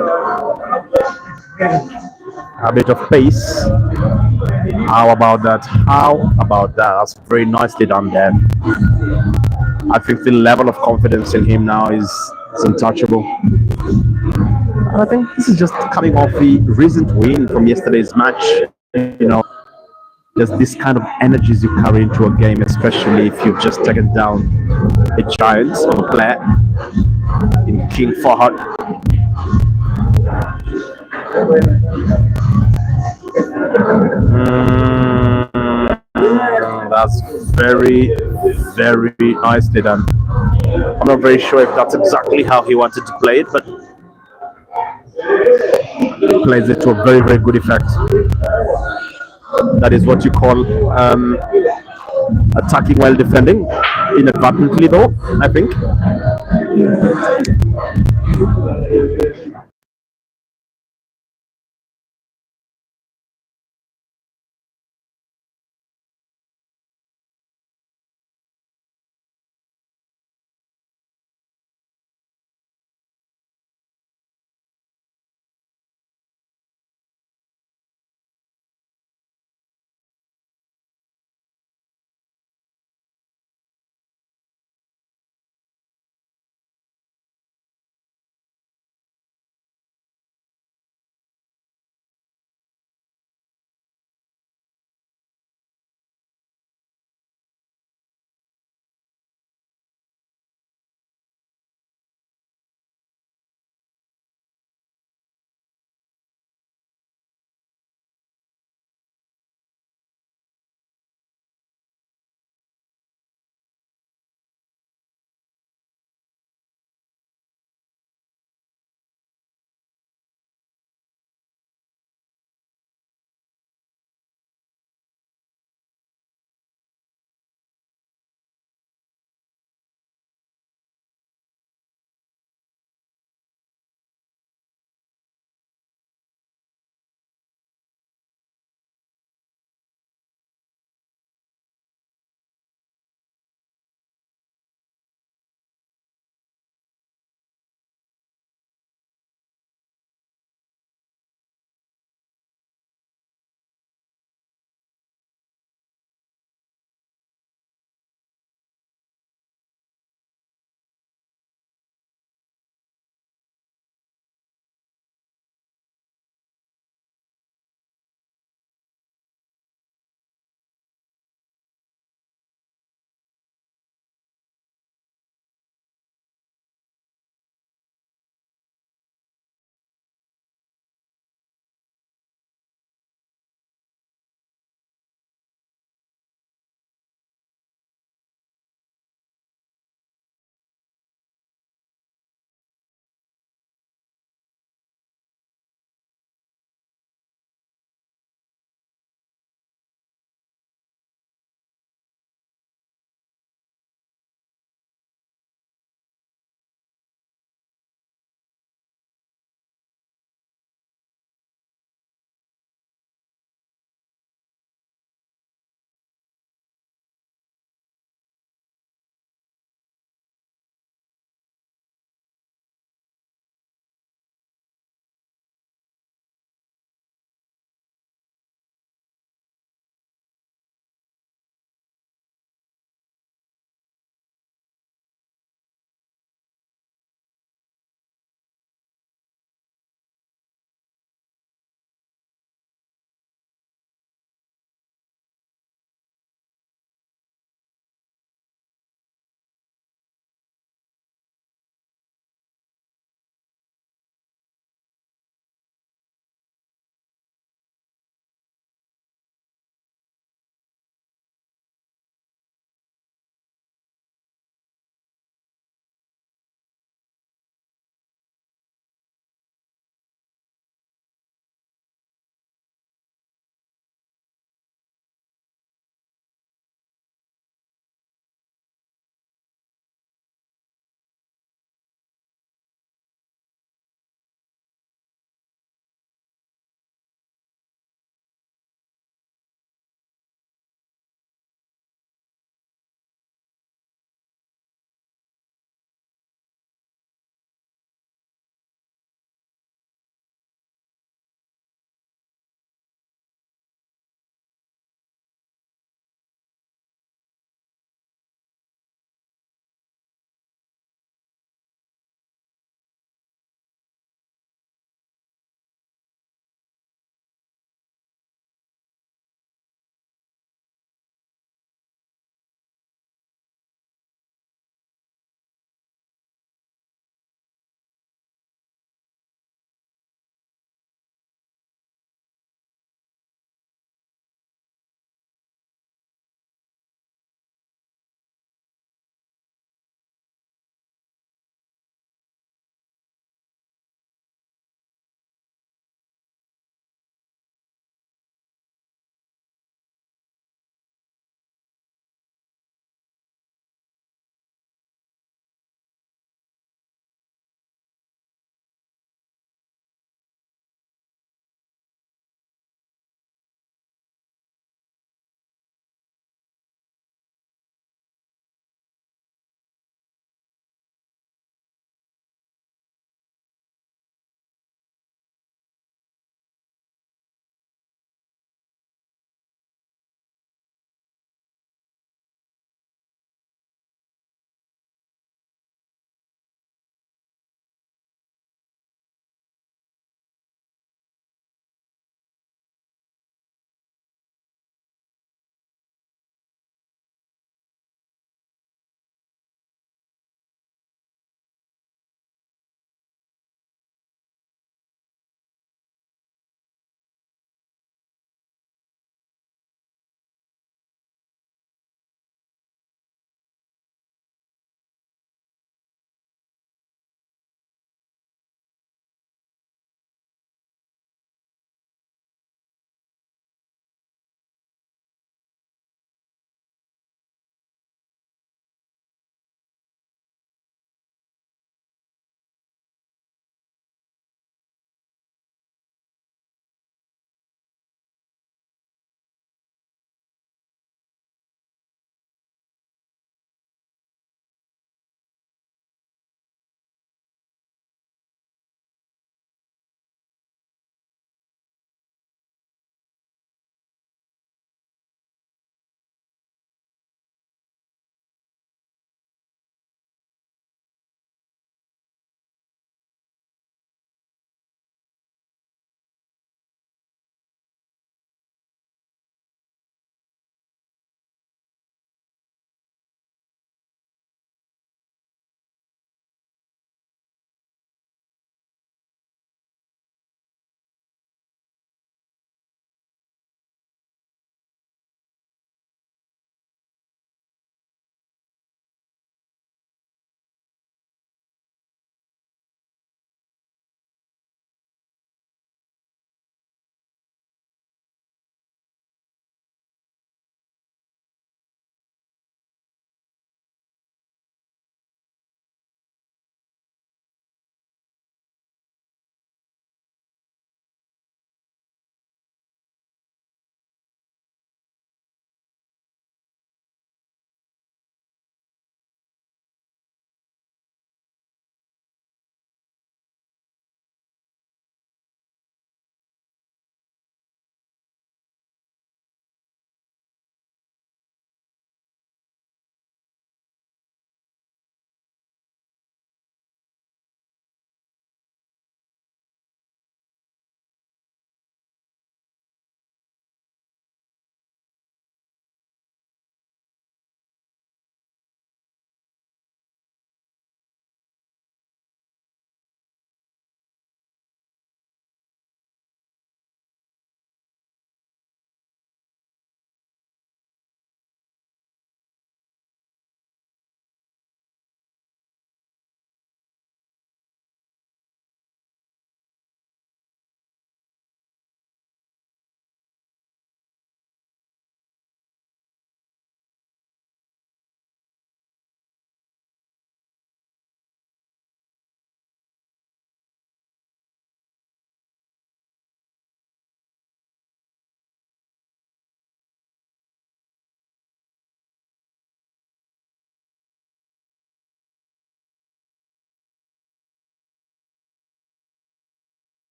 S3: a bit of pace. How about that? How about that? That's very nicely done there. I think the level of confidence in him now is untouchable. And I think this is just coming off the recent win from yesterday's match. You know, there's this kind of energies you carry into a game, especially if you've just taken down a giant player in King Fahad. That's very, very nicely done. I'm not very sure if that's exactly how he wanted to play it, but he plays it to a very, very good effect. That is what you call attacking while defending, inadvertently though, I think.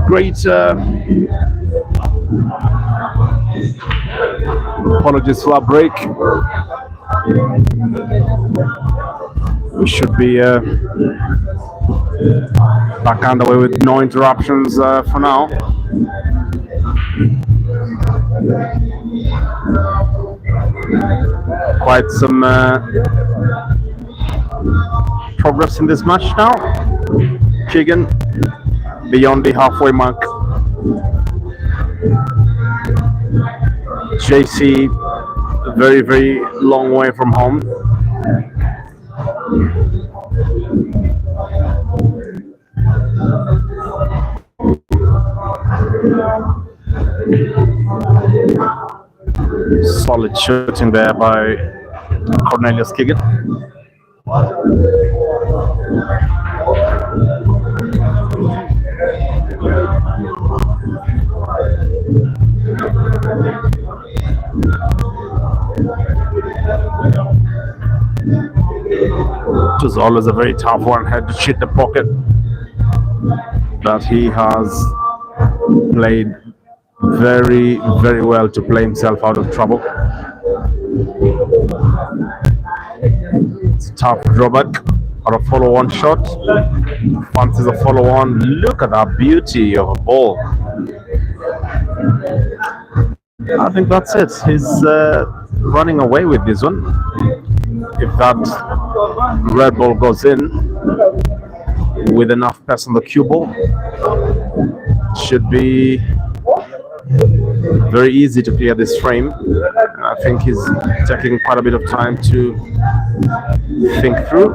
S3: Great. Apologies for our break. We should be back underway with no interruptions for now. Quite some progress in this match now. Kigen beyond the halfway mark. JC very, very long way from home. Solid shooting there by Cornelius Kigen. It was always a very tough one, had to cheat the pocket, but he has played very, very well to play himself out of trouble. It's a tough drawback or a follow-on shot. Fancies a follow-on. Look at that beauty of a ball. I think that's it. He's running away with this one. If that red ball goes in with enough pass on the cue ball, should be very easy to clear this frame. I think he's taking quite a bit of time to think through.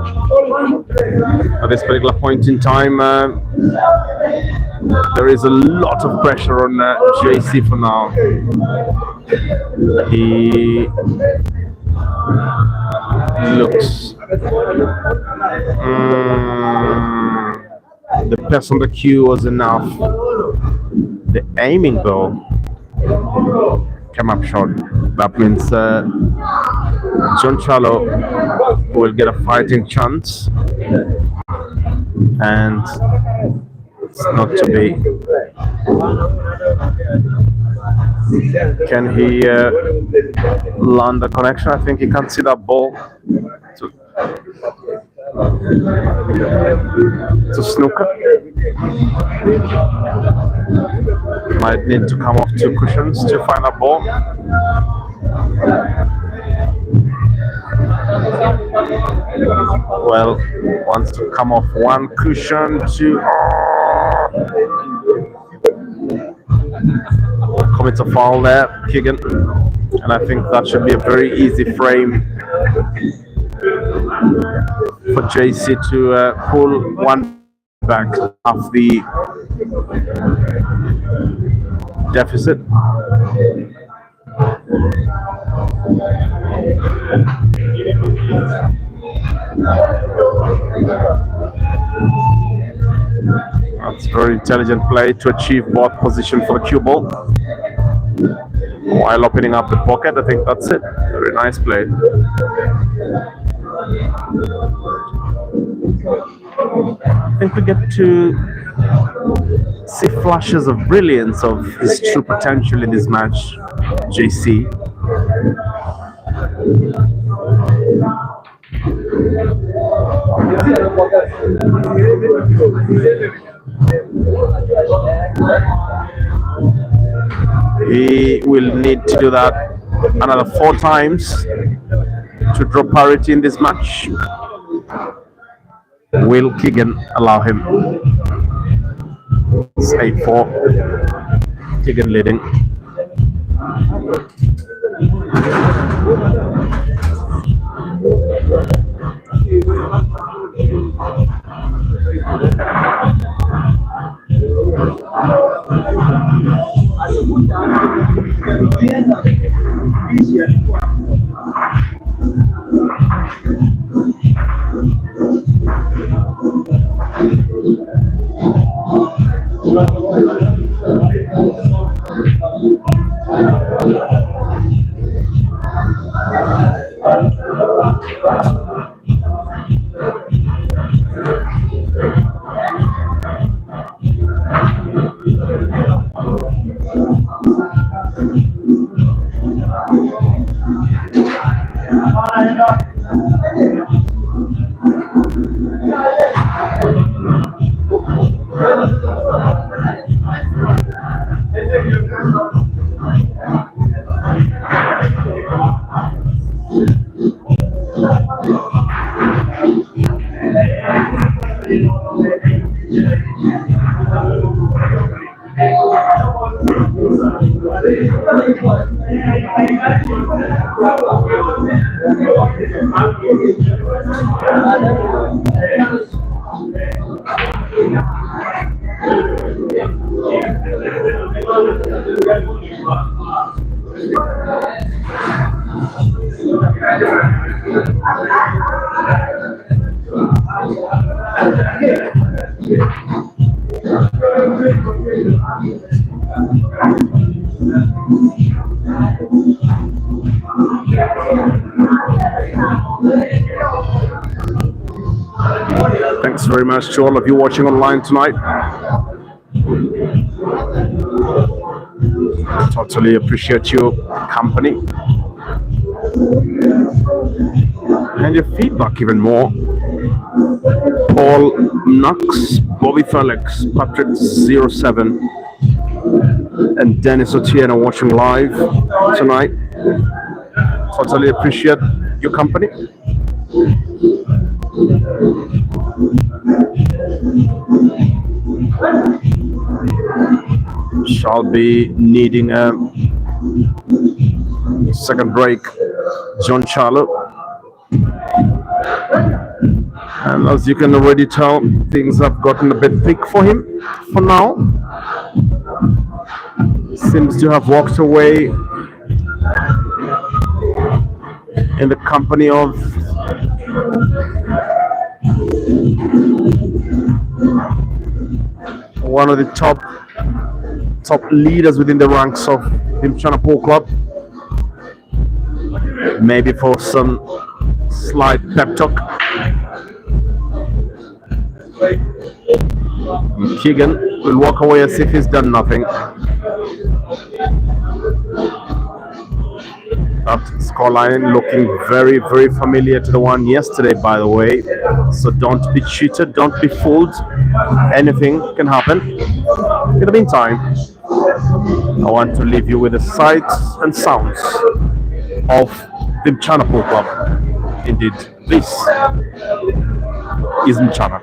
S3: At this particular point in time, there is a lot of pressure on JC for now. He looks the pass on the cue was enough. The aiming though came up short. That means John Charlo will get a fighting chance, and it's not to be. Can he land the connection? I think he can't see that ball. To snooker. Might need to come off two cushions to find a ball. Well, wants to come off one cushion to commits a foul there, Kigen, and I think that should be a very easy frame for JC to pull one back off the deficit. That's very intelligent play to achieve both position for the cue ball while opening up the pocket. I think that's it. Very nice play. I think we get to see flashes of brilliance of his true potential in this match, JC. He will need to do that another 4 times to draw parity in this match. Will Kigen allow him? It's 8-4. Kigen leading. Thanks very much to all of you watching online tonight. Totally appreciate your company and your feedback even more. Paul Knox, Bobby Felix, Patrick07, and Dennis Otieno watching live tonight. Totally appreciate your company. Shall be needing a second break, John Charlo. And as you can already tell, things have gotten a bit thick for him for now. Seems to have walked away in the company of one of the top leaders within the ranks of Vimchana Pool Club. Maybe for some slight pep talk. Kigen will walk away as if he's done nothing. That scoreline looking very, very familiar to the one yesterday, by the way. So don't be cheated, don't be fooled. Anything can happen. In the meantime, I want to leave you with the sights and sounds of the Mchana Pool Club. Indeed, this is Mchana.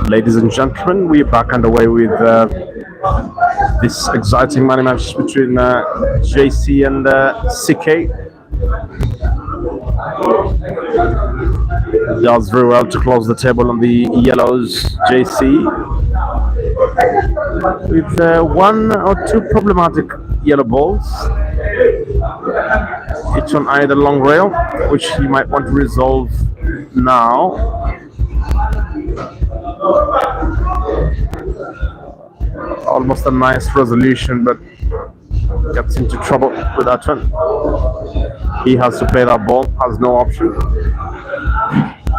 S3: Ladies and gentlemen, we're back underway with this exciting money match between JC and CK. Does very well to close the table on the yellows, JC, with one or two problematic yellow balls, each on either long rail, which he might want to resolve now. Almost a nice resolution, but gets into trouble with that one. He has to play that ball, has no option.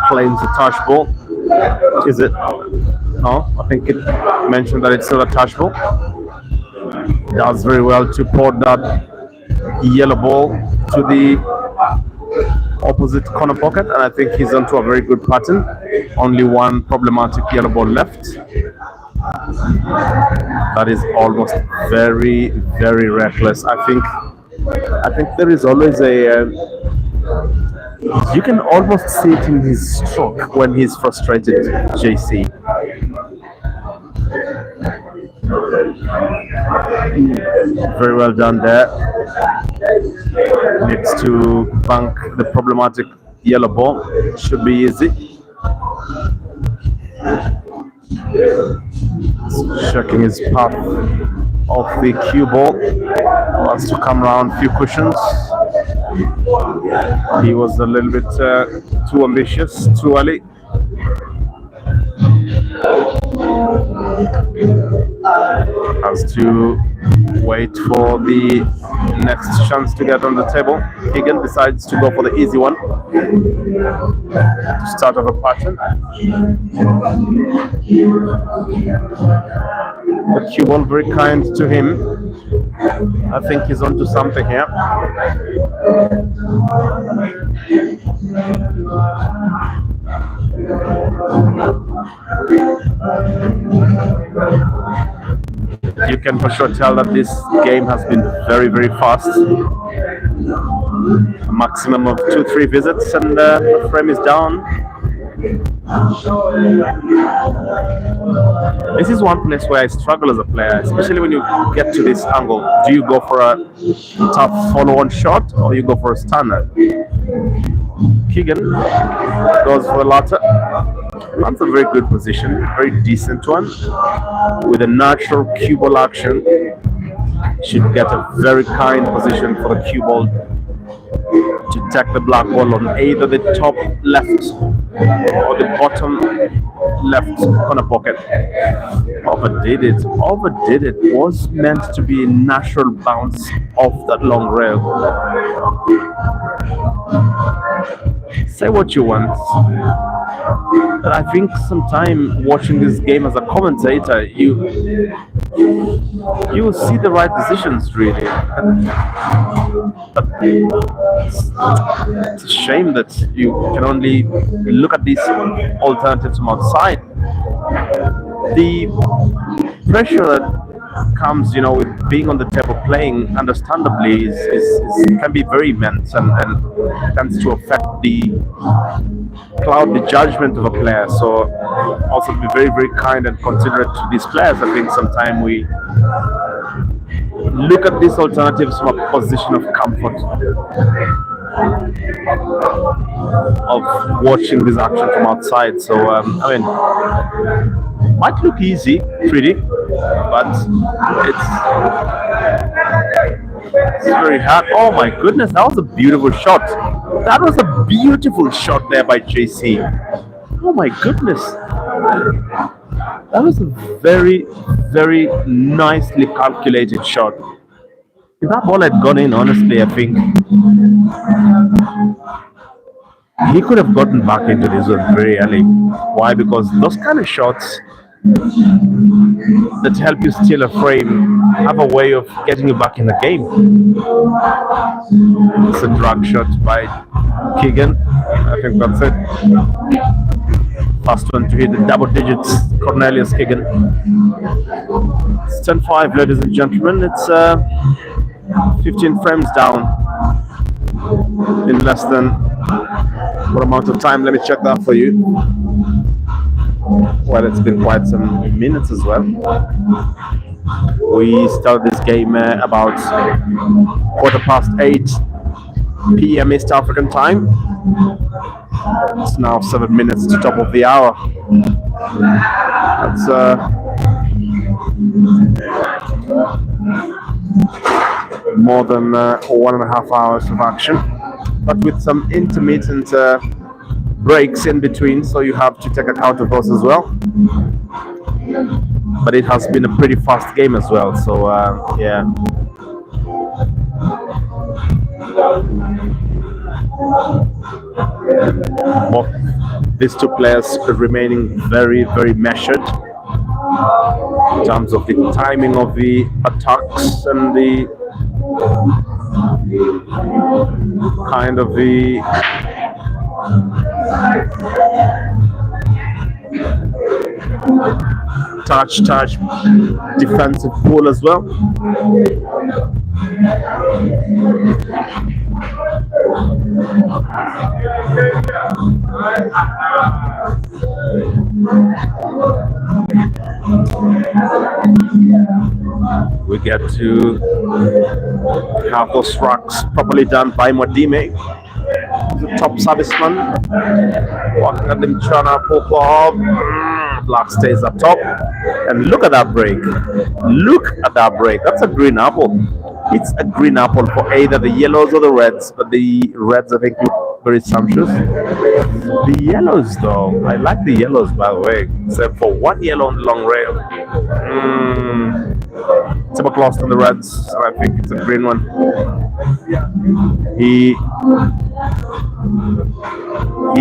S3: Claims a touch ball. Is it? No, I think it mentioned that it's still a touch ball. Does very well to port that yellow ball to the opposite corner pocket, and I think he's onto a very good pattern. Only one problematic yellow ball left. That is almost very, very reckless. I think there is always a you can almost see it in his stroke when he's frustrated, JC. Very well done there. Needs to bank the problematic yellow ball. Should be easy. Checking his path of the cue ball. Wants to come around a few cushions. He was a little bit too ambitious, too early. Has to wait for the next chance to get on the table. Kigen decides to go for the easy one to start off a pattern. The cue ball very kind to him. I think he's onto something here. You can for sure tell that this game has been very, very fast. A maximum of 2-3 visits and the frame is down. This is one place where I struggle as a player, especially when you get to this angle. Do you go for a tough follow-on shot or you go for a stunner? Kigen goes for the latter. That's a very good position, very decent one. With a natural cue ball action, should get a very kind position for the cue ball to take the black ball on either the top left or the bottom left corner pocket. Overdid it. Was meant to be a natural bounce off that long rail. Say what you want, but I think sometime watching this game as a commentator, you will see the right decisions really. But it's a shame that you can only look at these alternatives from outside. The pressure that comes, with being on the table playing, understandably, can be very immense and tends to affect cloud the judgment of a player. So also be very, very kind and considerate to these players. I think sometimes we look at these alternatives from a position of comfort, of watching this action from outside. So might look easy, pretty, but it's very hard. Oh my goodness, that was a beautiful shot. That was a beautiful shot there by JC. Oh my goodness. That was a very, very nicely calculated shot. If that ball had gone in, honestly, I think he could have gotten back into this one very early. Why? Because those kind of shots that help you steal a frame have a way of getting you back in the game. It's a drag shot by Kigen. I think that's it. First one to hit the double digits, Cornelius Kigen. It's 10-5, ladies and gentlemen. It's 15 frames down in less than what amount of time? Let me check that for you. it's been quite some minutes as well. We started this game about 8:15 p.m. East African time. It's now 7 minutes to top of the hour. That's more than 1.5 hours of action, but with some intermittent breaks in between, so you have to take account of those as well. But it has been a pretty fast game as well, so yeah. Both these two players remaining very, very measured in terms of the timing of the attacks and the kind of the touch defensive pull as well. We get to have those racks properly done by Modime, the top serviceman. Walking at them trying to pull up. Black stays up top, and look at that break. Look at that break. That's a green apple. It's a green apple for either the yellows or the reds, but the reds I think look very sumptuous. The yellows though, I like the yellows by the way, except for one yellow on the long rail. It's about lost on the reds, so I think it's a green one. He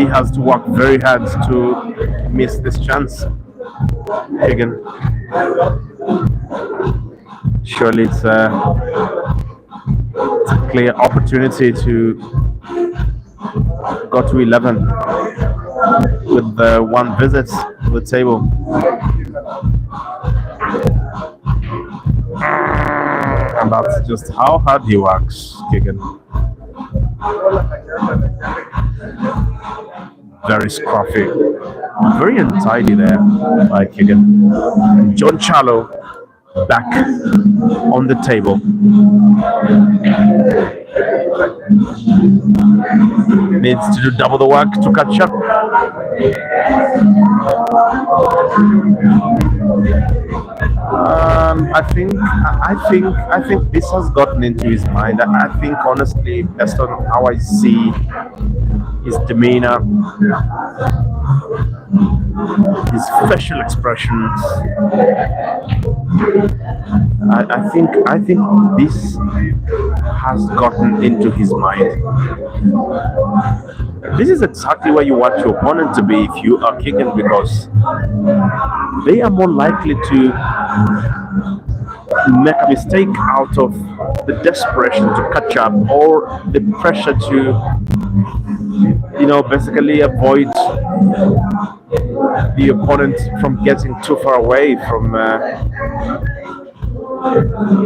S3: has to work very hard to miss this chance. Kigen. Surely it's a clear opportunity to go to 11 with one visit to the table. And that's just how hard he works, Kigen. Very scruffy, very untidy there by Kigen. John Charlo back on the table. Needs to do double the work to catch up. I think this has gotten into his mind. I think honestly, based on how I see his demeanor, his facial expressions, I think this has gotten into his mind. This is exactly where you want your opponent to be if you are Kigen, because they are more likely to make a mistake out of the desperation to catch up or the pressure to, basically avoid the opponent from getting too far away from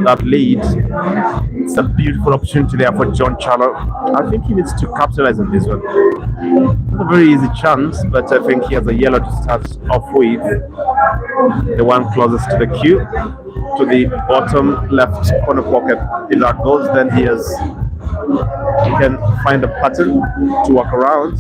S3: that lead. It's a beautiful opportunity there for John Charlo. I think he needs to capitalize on this one. Not a very easy chance, but I think he has a yellow to start off with. The one closest to the queue, to the bottom left corner pocket. If that goes, then he can find a pattern to work around.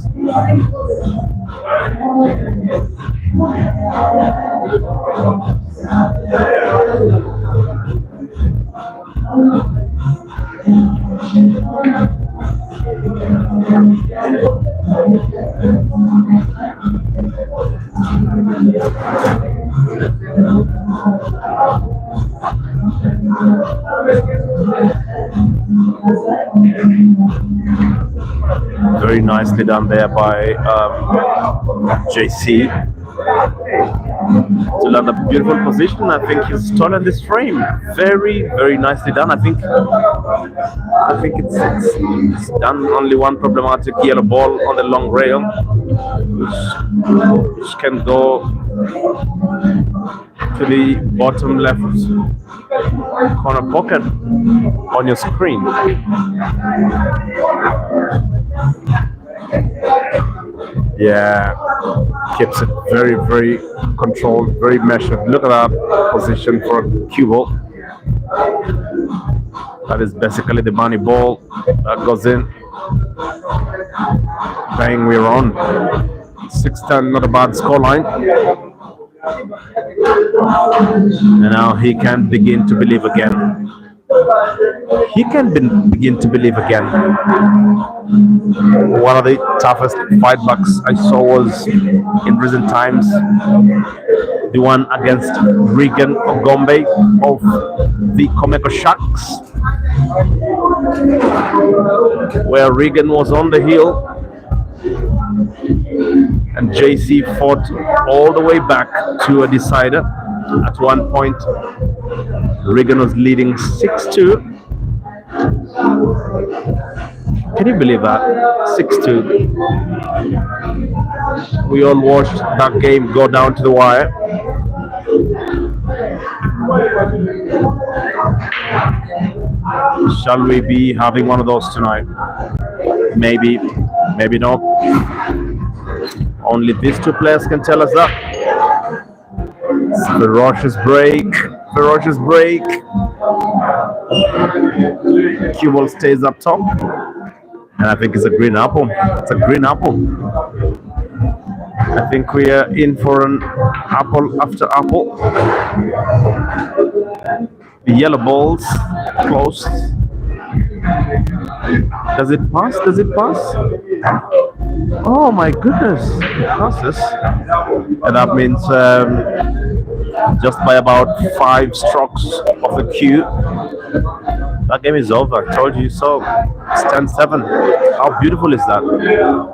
S3: Very nicely done there by JC to land a beautiful position. I think he's stolen this frame. Very, very nicely done. I think it's done only one problematic yellow ball on the long rail, which can go to the bottom left corner pocket on your screen. Yeah, keeps it very, very controlled, very measured. Look at that position for cue ball. That is basically the money ball that goes in. Bang, we're on. 6-10, not a bad scoreline. And now he can begin to believe again. He can begin to believe again. One of the toughest fight backs I saw was in recent times, the one against Regan Ogombe of the Komeko Sharks, where Regan was on the hill and JC fought all the way back to a decider. At one point, Regan was leading 6-2. Can you believe that? 6-2. We all watched that game go down to the wire. Shall we be having one of those tonight? Maybe, maybe not. Only these two players can tell us that. Ferocious break. Ferocious break. Cue ball stays up top. And I think it's a green apple. It's a green apple. I think we are in for an apple after apple. The yellow balls close. Does it pass? Does it pass? Oh my goodness, it passes. And that means just by about 5 strokes of the cue, that game is over. I told you so. It's 10-7. How beautiful is that?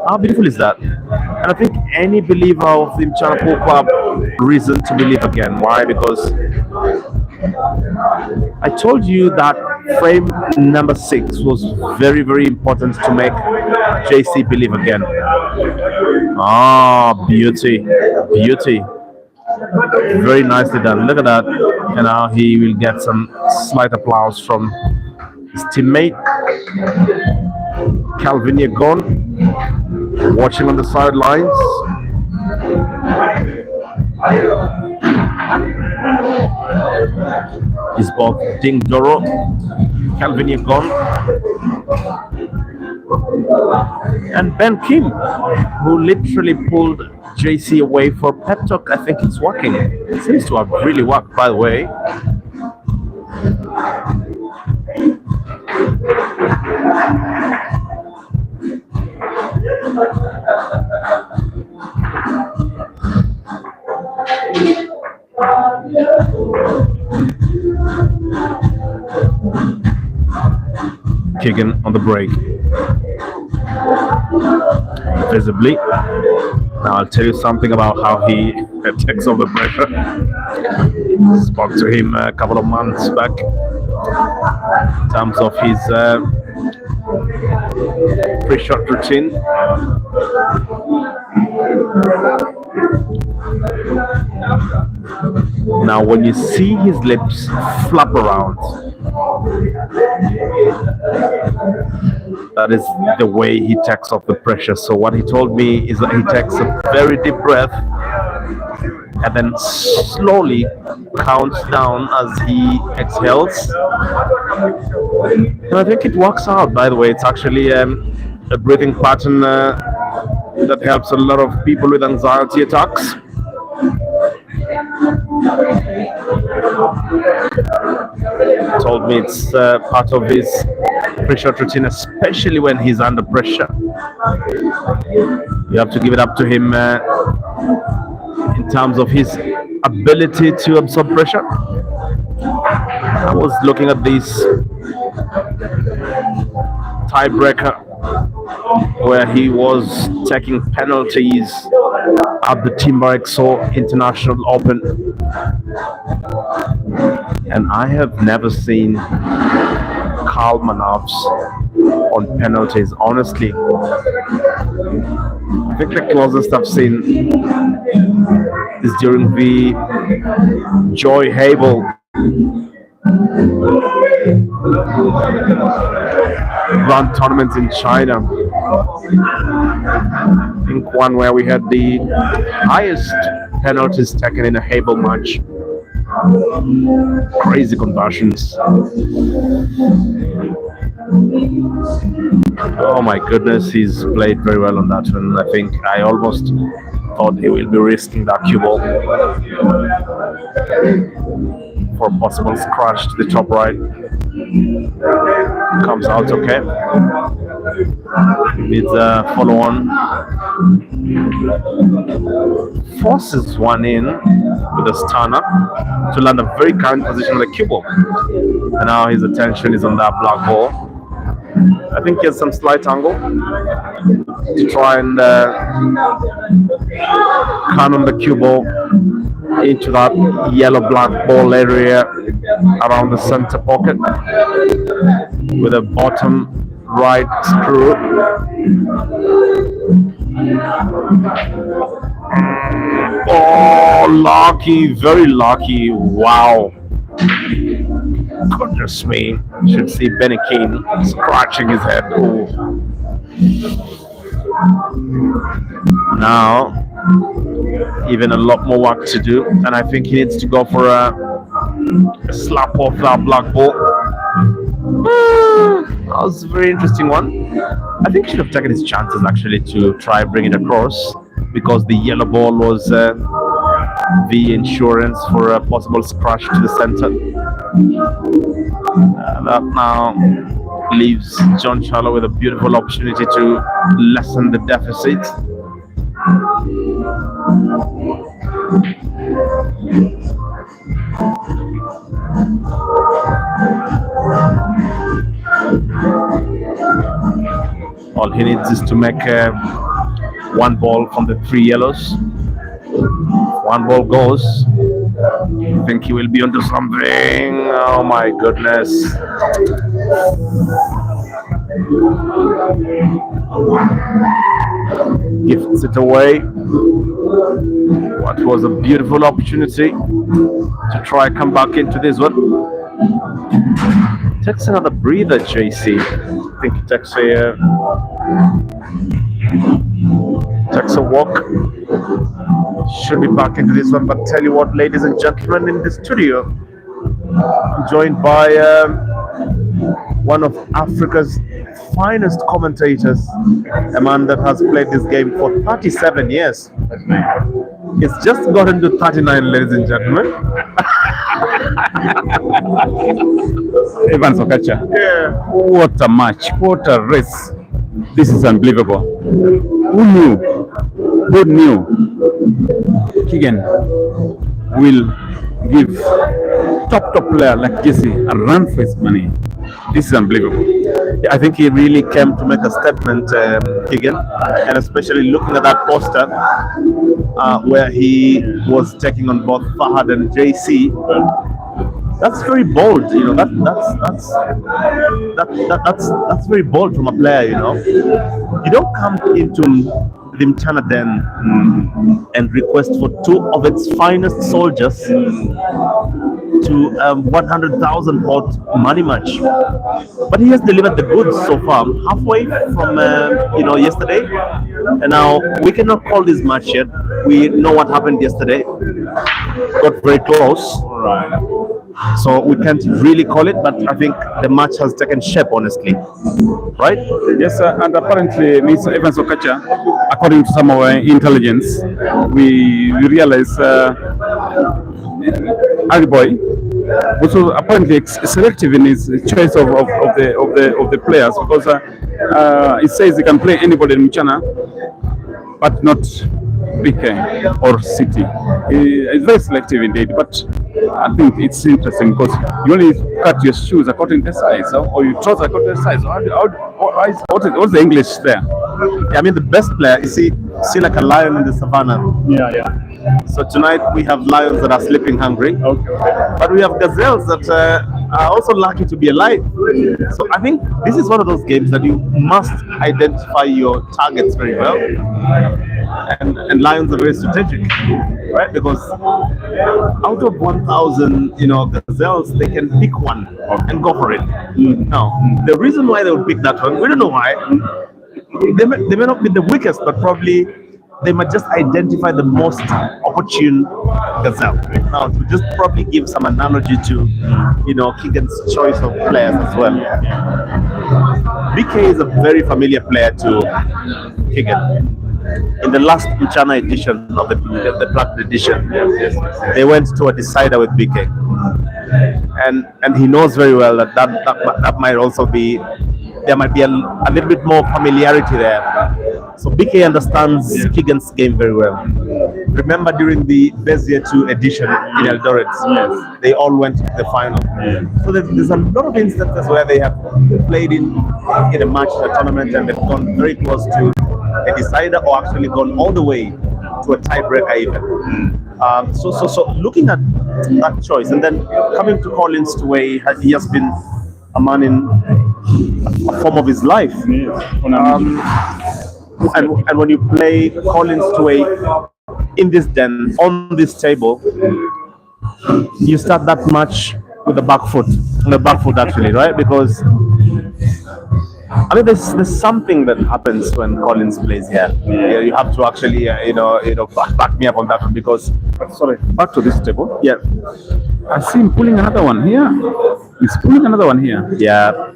S3: How beautiful is that? And I think any believer of the Mchana Pool Club reason to believe again. Why? Because I told you that frame number 6 was very, very important to make JC believe again. Ah, beauty, beauty. Very nicely done. Look at that. And now he will get some slight applause from his teammate Calvin Yagon, watching on the sidelines. Is both Ding Doro, Calvin Yagon, and Ben Kim, who literally pulled JC away for pep talk. I think it's working. It seems to have really worked, by the way. Kigen on the break. Visibly. Now I'll tell you something about how he takes off the pressure. Spoke to him a couple of months back in terms of his pre-shot routine. Now when you see his lips flap around, that is the way he takes off the pressure. So what he told me is that he takes a very deep breath and then slowly counts down as he exhales. And I think it works out, by the way. It's actually a breathing pattern that helps a lot of people with anxiety attacks. Told me it's part of his pre-shot routine, especially when he's under pressure. You have to give it up to him in terms of his ability to absorb pressure. I was looking at this tiebreaker where he was taking penalties at the Timber XO International Open, and I have never seen calm enough on penalties, honestly. I think the closest I've seen is during the Joy Hable Grand Tournament in China. think one where we had the highest penalties taken in a Hable match. Crazy conversions. Oh my goodness, he's played very well on that one. I think I almost thought he will be risking that cue ball for a possible scratch to the top right. Comes out okay. Needs a follow on. Forces one in with a stunner to land a very current position on the cue ball. And now his attention is on that black ball. I think he has some slight angle to try and cannon the cue ball into that yellow-black ball area around the center pocket with a bottom right screw. Oh, lucky, very lucky. Wow. Goodness me. You should see Benny Keane scratching his head. Oh. Now, even a lot more work to do, and I think he needs to go for a slap off that black ball. That was a very interesting one. I think he should have taken his chances actually to try bring it across, because the yellow ball was the insurance for a possible scratch to the center. That now leaves John Charlo with a beautiful opportunity to lessen the deficit. All he needs is to make one ball from the 3 yellows. One ball goes. I think he will be onto something. Oh my goodness. Gifts it away. What was a beautiful opportunity to try and come back into this one. Takes another breather, JC. I think it takes a walk. Should be back into this one, but tell you what, ladies and gentlemen, in the studio, I'm joined by one of Africa's finest commentators, a man that has played this game for 37 years. It's just gotten to 39, ladies and gentlemen.
S5: Evans Okacha.
S3: Yeah.
S5: What a match, what a race. This is unbelievable. Who knew? Who knew Kigen will give top player like Jesse a run for his money? This is unbelievable.
S3: I think he really came to make a statement, Kigen, and especially looking at that poster where he was taking on both Fahad and JC. That's very bold, you know. That's very bold from a player, you know. You don't come into the Mchana Den and request for 2 of its finest soldiers to 100,000 pot money match, but he has delivered the goods so far. Halfway from yesterday, and now we cannot call this match yet. We know what happened yesterday. Got very close.
S5: Right.
S3: So we can't really call it, but I think the match has taken shape, honestly. Right?
S5: Yes, and apparently, Mr. Evans Okacha, according to some of our intelligence, we realize Ali Boy was apparently selective in his choice of the players, because he says he can play anybody in Mchana, but not BK or City. It's very selective indeed, but I think it's interesting because you only cut your shoes according to the size, or you trouser according to the size. What's the English there?
S3: Yeah, I mean, the best player is see like a lion in the savannah.
S5: Yeah.
S3: So tonight we have lions that are sleeping hungry, but we have gazelles that are also lucky to be alive. So I think this is one of those games that you must identify your targets very well. And lions are very strategic, right? Because out of 1,000, gazelles, they can pick one and go for it. Now, the reason why they would pick that one, we don't know why.
S1: they may not be the weakest, but probably they might just identify the most opportune gazelle. Now, to just probably give some analogy to, Kigen's choice of players as well. BK is a very familiar player to Kigen. In the last Mchana edition of the Platinum edition, they went to a decider with BK, and he knows very well that might also be, there might be a little bit more familiarity there. So BK understands Kigen's game very well. Remember during the Bezier 2 edition in Eldoret, they all went to the final. So there's a lot of instances where they have played in a match, in a tournament, and they've gone very close to a decider or actually gone all the way to a tiebreaker even. So looking at that choice, and then coming to Collins to where he has been a man in a form of his life. And when you play Collins to a in this den, on this table, you start that match with the back foot, on the back foot actually, right? Because I mean, there's something that happens when Collins plays here. You have to actually, back me up on that one because.
S5: Sorry, back to this table.
S1: Yeah,
S5: I see him pulling another one here. He's pulling another one here.
S1: Yeah.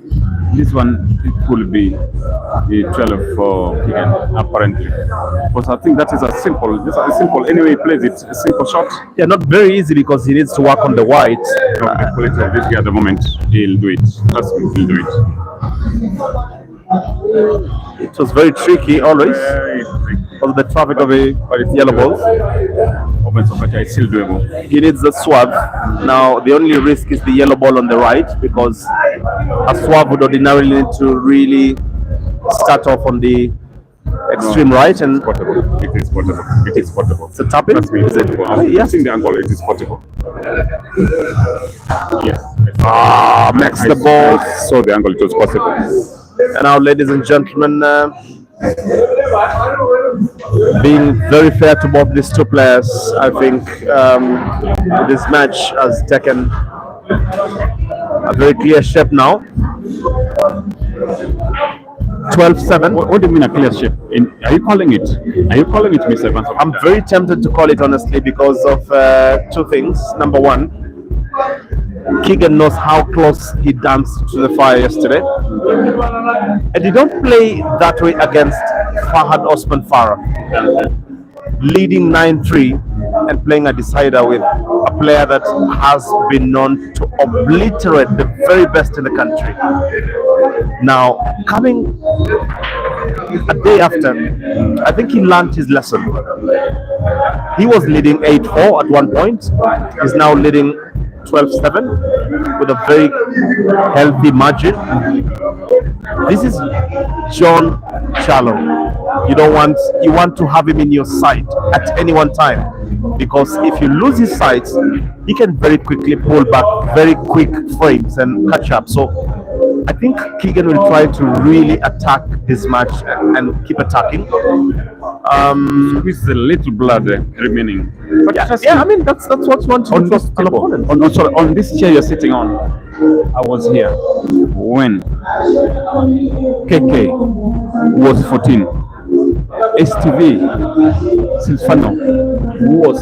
S5: This one it could be the 12 for Kigen, apparently. Because I think that is a simple. Anyway, he plays it, a simple shot.
S1: Yeah, not very easy because he needs to work on the white.
S5: The quality of this guy at the moment, he'll do it. Trust me, he'll do it.
S1: It was very tricky always. Because of the traffic of a yellow balls.
S5: It's still doable.
S1: He needs the swerve. Now the only risk is the yellow ball on the right because a swerve would ordinarily need to really start off on the extreme right and
S5: Portable. It is portable. It is portable.
S1: It's a tap in?
S5: Is it?
S1: Yes.
S5: In the angle, it is portable. Yes.
S1: Makes the ball.
S5: So the angle it was possible.
S1: And now, ladies and gentlemen, being very fair to both these two players, I think this match has taken a very clear shape now. 12-7.
S5: What do you mean a clear shape? Are you calling it? Are you calling it, Mr. Evans?
S1: I'm very tempted to call it honestly because of two things. Number one, Kigen knows how close he danced to the fire yesterday, and you don't play that way against Fahad Osman Farah, leading 9-3 and playing a decider with a player that has been known to obliterate the very best in the country. Now, coming a day after, I think he learned his lesson. He was leading 8-4 at one point. He's now leading 12-7 with a very healthy margin. This is John Shallow. You want to have him in your sight at any one time, because if you lose his sight, he can very quickly pull back very quick frames and catch up. So I think Kigen will try to really attack this match and keep attacking.
S5: With a little blood remaining. But
S1: I mean that's what you want to do for an opponent.
S5: On this chair you're sitting on, I was here when KK was 14. STV Silfano was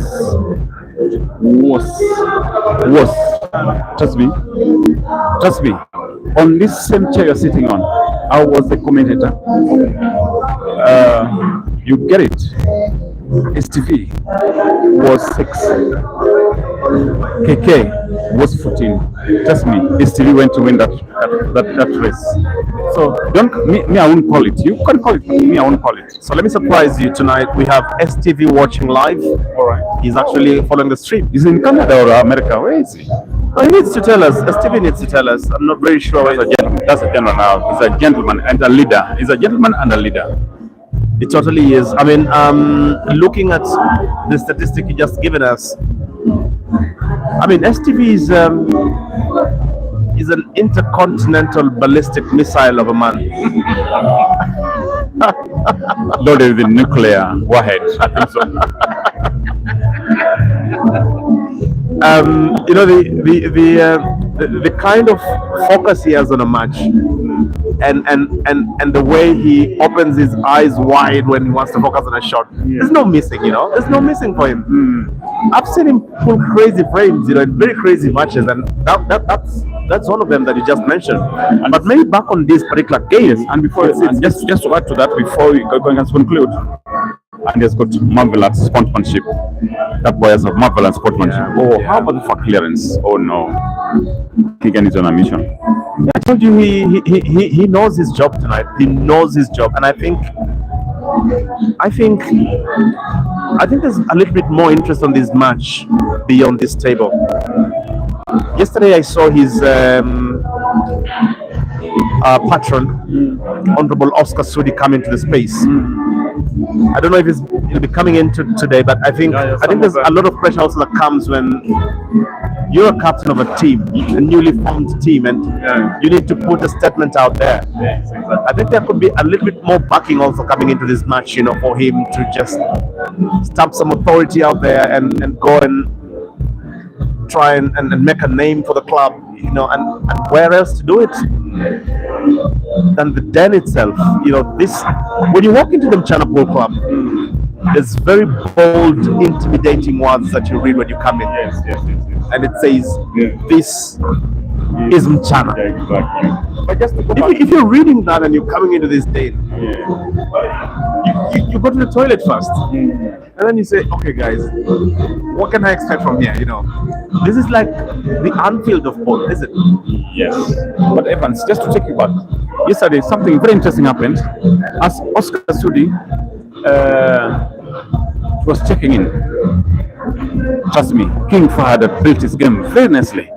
S5: trust me, on this same chair you're sitting on, I was the commentator. You get it. STV was 6. KK was 14. Trust me, STV went to win that race. So I won't call it. You can call it. Me, I won't call it.
S1: So let me surprise you tonight. We have STV watching live.
S5: All right.
S1: He's actually following the stream.
S5: He's in Canada or America. Where is he?
S1: Oh, he needs to tell us. STV needs to tell us. I'm not very sure.
S5: That's a gentleman now. He's a gentleman and a leader. He's a gentleman and a leader.
S1: It totally is. I mean, looking at the statistic you just given us, I mean, STV is an intercontinental ballistic missile of a man.
S5: Loaded with nuclear warhead. I think so.
S1: The kind of focus he has on a match
S3: and the way he opens his eyes wide when he wants to focus on a shot. There's no missing, There's no missing for him. I've seen him pull crazy frames, in very crazy matches, and that's one of them that you just mentioned. But maybe back on this particular game,
S5: and just to add to that, before we go and conclude, and he's got marvelous sportsmanship. That boy has a marvelous sportsmanship. How about the clearance? Oh no, Kigen is on a mission.
S3: I told you he knows his job tonight. He knows his job, and I think there's a little bit more interest on this match beyond this table. Yesterday I saw his patron, Honorable Oscar Sudi, come into the space. I don't know if he'll be coming in today, but I think there's a lot of pressure also that comes when you're a captain of a team, a newly formed team, and you need to put a statement out there. I think there could be a little bit more backing also coming into this match, for him to just stamp some authority out there and go and try and make a name for the club, and where else to do it than the den itself. This, when you walk into the Mchana Pool Club, there's very bold, intimidating words that you read when you come in.
S5: Yes.
S3: And it says, this is Mchana.
S5: Yeah, exactly.
S3: But just if you're reading that and you're coming into this den, you go to the toilet first. And then you say, okay guys, what can I expect from here? This is like the Anfield of sport, is it?
S5: Yes. But Evans, just to take you back, yesterday something very interesting happened. As Oscar Sudi was checking in, trust me, King Fahad had built his game very nicely.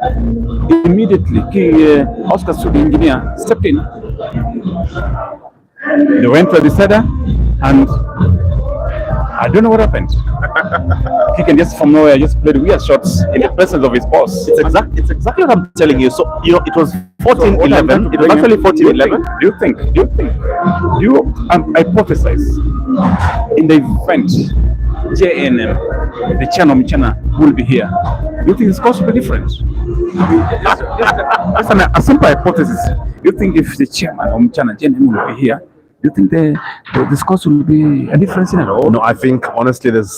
S5: Immediately, Oscar Sudi, engineer, stepped in. They went to the decider, and I don't know what happened. Kigen just from nowhere just played weird shots in the presence of his boss.
S3: It's exactly what I'm telling you. So it was 14-11. It was actually 14-11.
S5: Do you hypothesize in the event JNM, the channel Mchana will be here? Do you think the scores will be different? Just a simple hypothesis. Do you think if the chairman of Mchana JNM will be here, do you think the scores will be a difference in it all?
S3: No, I think honestly there's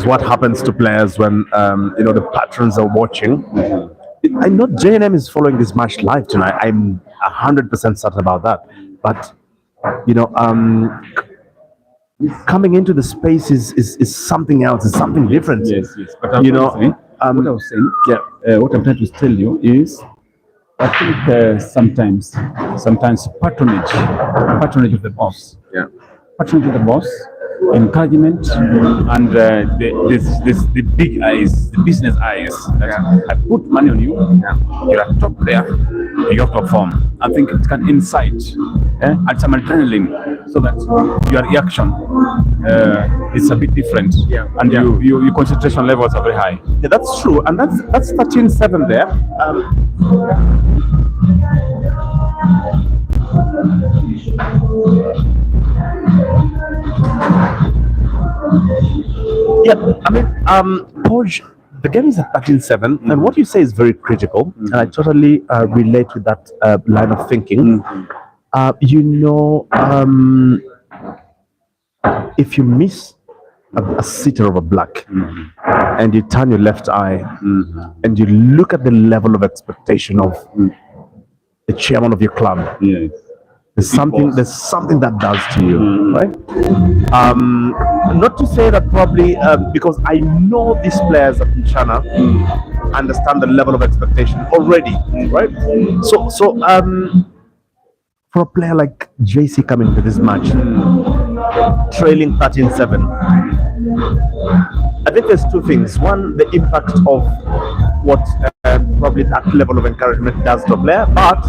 S3: what happens to players when the patrons are watching. I know JNM is following this match live tonight. I'm 100% certain about that. But coming into the space is something else. It's something different.
S5: Yes. But what I was saying, what I'm trying to tell you is, I think sometimes patronage of the boss. Yeah. Patronage of the boss, encouragement, and the big eyes, the business eyes. I put money on you. You're a top player. You have to perform. I think it can incite and some adrenaline, so that your reaction is a bit different. And your concentration levels are very high.
S3: Yeah, that's true, and that's 13-7 there. Poj, the game is at 13-7, and what you say is very critical, and I totally relate with that line of thinking. If you miss a sitter of a black, and you turn your left eye, and you look at the level of expectation of the chairman of your club, there's something that does to you, right? Not to say that probably because I know these players at Mchana understand the level of expectation already, right? So for a player like JC coming to this match, trailing 13-7, I think there's two things. One, the impact of what probably that level of encouragement does to a player, but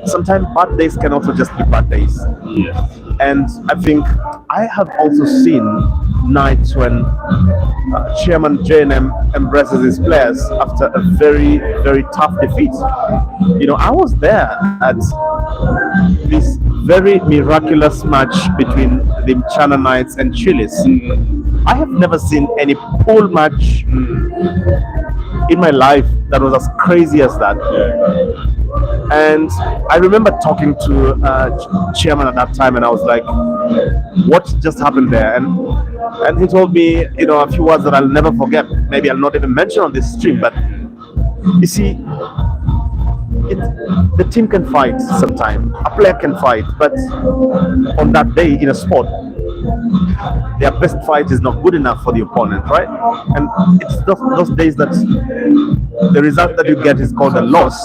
S3: sometimes bad days can also just be bad days. And I think I have also seen nights when Chairman JNM embraces his players after a very, very tough defeat. I was there at this very miraculous match between the Mchana Knights and Chilis. I have never seen any pool match in my life that was as crazy as that. And I remember talking to chairman at that time, and I was like, "What just happened there?" And he told me, a few words that I'll never forget. Maybe I'll not even mention on this stream, but you see, the team can fight sometimes. A player can fight, but on that day in a sport, their best fight is not good enough for the opponent, right? And it's those days that the result that you get is called a loss,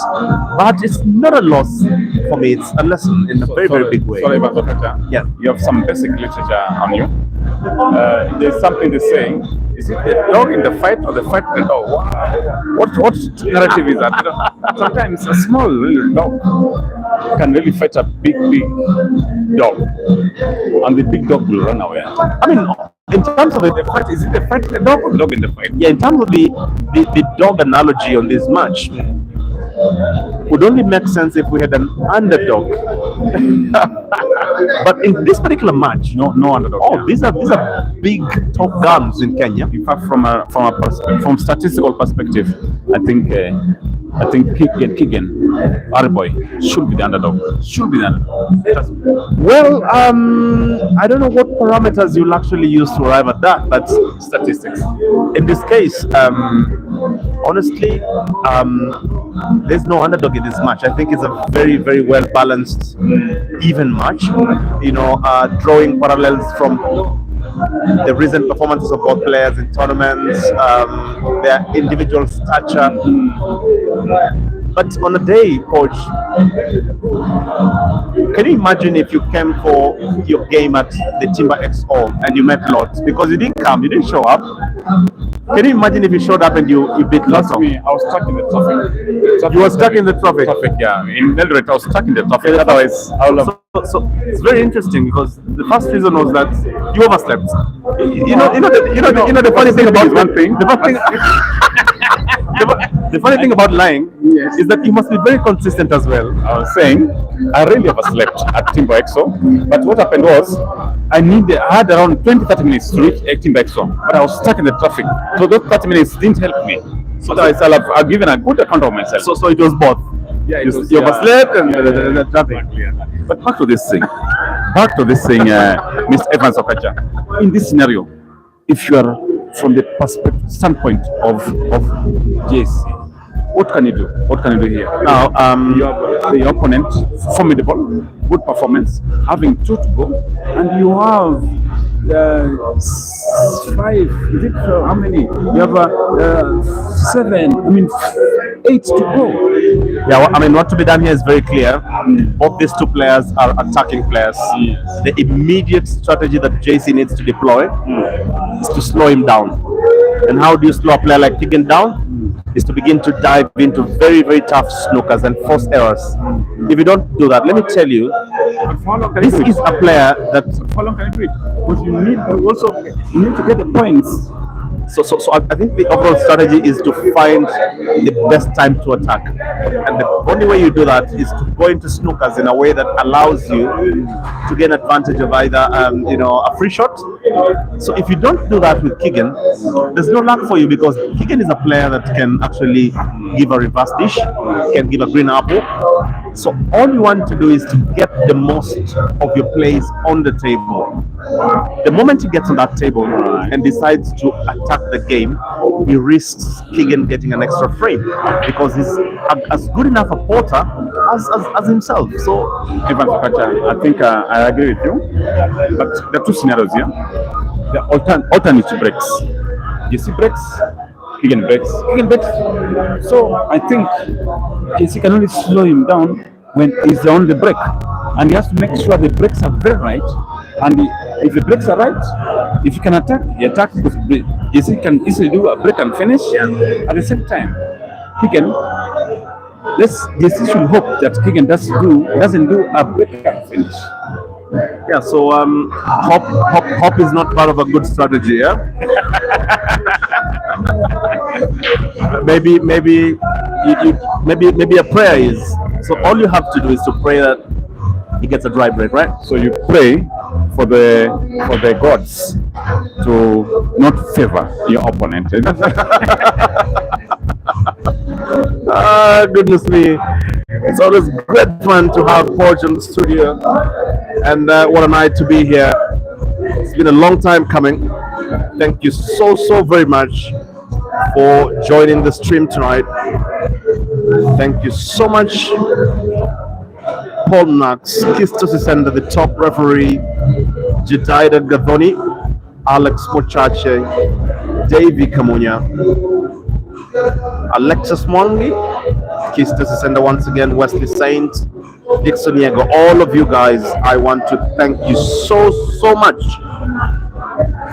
S3: but it's not a loss for me. It's a lesson in a very, very big way.
S5: Sorry about that.
S3: Yeah.
S5: You have some basic literature on you. There's something they say. Is it the dog in the fight or the fight in the dog? What narrative is that? Sometimes a small little dog can really fight a big dog, and the big dog will run away.
S3: I mean, in terms of the fight,
S5: Is it the fight in the dog or the dog in the fight?
S3: yeah, in terms of the dog analogy on this match, would only make sense if we had an underdog. But in this particular match,
S5: No underdog.
S3: oh, these are big top guns in Kenya.
S5: In fact, from statistical perspective, I think Kigen, our boy, should be the underdog.
S3: Well, I don't know what parameters you'll actually use to arrive at that, but
S5: Statistics.
S3: in this case, honestly, there's no underdog in this match. I think it's a very, very well balanced, even match. Drawing parallels from the recent performances of both players in tournaments, their individual stature. But on a day, coach, can you imagine if you came for your game at the Timber XO and you met Lots? Because you didn't come, you didn't show up. Can you imagine if you showed up and you beat Lots?
S5: I was stuck in the traffic.
S3: You were stuck in the traffic.
S5: Yeah. In Eldoret, I was stuck in the traffic. Otherwise, I would have.
S3: So it's very interesting because the first reason was that you overslept. The funny thing about
S5: one thing.
S3: The funny thing about lying is that you must be very consistent as well.
S5: I was saying, I really overslept at Timber XO. But what happened was, I had around 20-30 minutes to reach Timber XO, but I was stuck in the traffic. So those 30 minutes didn't help me. So I've given a good account of myself.
S3: So it was both.
S5: Yeah,
S3: You overslept and the traffic.
S5: But back to this thing, Mr. Evans Okacha. In this scenario, if you are from the standpoint of JC, what can you do? What can you do here?
S3: Now,
S5: You have the opponent, formidable, good performance, having 2 to go, and you have 5. Is it how many? You have 7. 8 to go.
S3: yeah, what to be done here is very clear. Both these two players are attacking players.
S5: Yes.
S3: The immediate strategy that JC needs to deploy is to slow him down. And how do you slow a player like Kigen down? Is to begin to dive into very, very tough snookers and force errors. If you don't do that, let me tell you, this is a player that
S5: How long can you do it? But you need to get the points.
S3: So I think the overall strategy is to find the best time to attack, and the only way you do that is to go into snookers in a way that allows you to gain advantage of either a free shot. So if you don't do that with Kigen, there's no luck for you because Kigen is a player that can actually give a reverse dish, can give a green apple. So all you want to do is to get the most of your plays on the table. The moment he gets on that table and decides to attack the game, he risks Kigen getting an extra frame because he's as good enough a porter as himself. So,
S5: Evan Okacha, I think I agree with you. But there are 2 scenarios here. The alternate breaks. JC breaks, Kigen breaks. So I think JC can only slow him down when he's on the break. And he has to make sure the breaks are very right. And if the breaks are right, if he can attack, he attacks because JC can easily do a break and finish. At the same time, JC should hope that Kigen doesn't do a break and finish.
S3: yeah, so hop is not part of a good strategy, yeah? maybe a prayer is. So all you have to do is to pray that he gets a dry break, right?
S5: So you pray for the gods to not favor your opponent.
S3: Goodness me. It's always great fun to have Porch in the studio. And what a night to be here. It's been a long time coming. Thank you so very much for joining the stream tonight. Thank you so much, Paul Knox, Kistos Sender, the top referee, Jedida Gavoni, Alex Mochache, Davy Kamunya, Alexis Mwangi, Kistos Sender once again, Wesley Saint, Dixon Yego, all of you guys. I want to thank you so much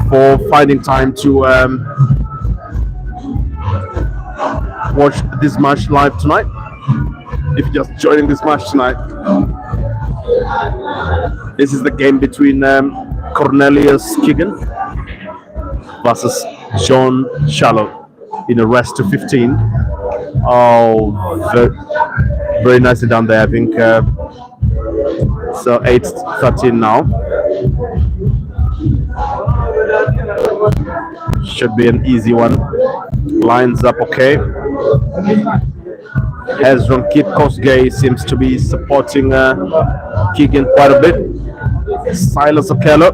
S3: for finding time to watch this match live tonight. If you're just joining this match tonight, this is the game between Cornelius Kigen versus John Shallow in a rest to 15. Oh, very nicely done there. I think so. 8-13 now. Should be an easy one. Lines up okay. Hezron Kip Kosgei seems to be supporting Kigen quite a bit. Silas Okello,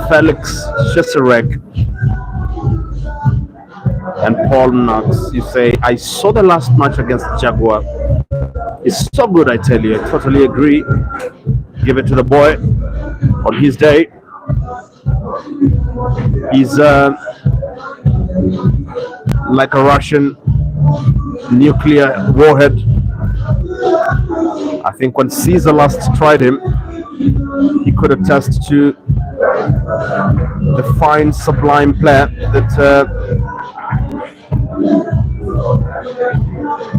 S3: Felix Cheserek, and Paul Knox. You say, I saw the last match against Jaguar. It's so good, I tell you. I totally agree. Give it to the boy on his day. He's like a Russian nuclear warhead. I think when Caesar last tried him, he could attest to the fine, sublime player that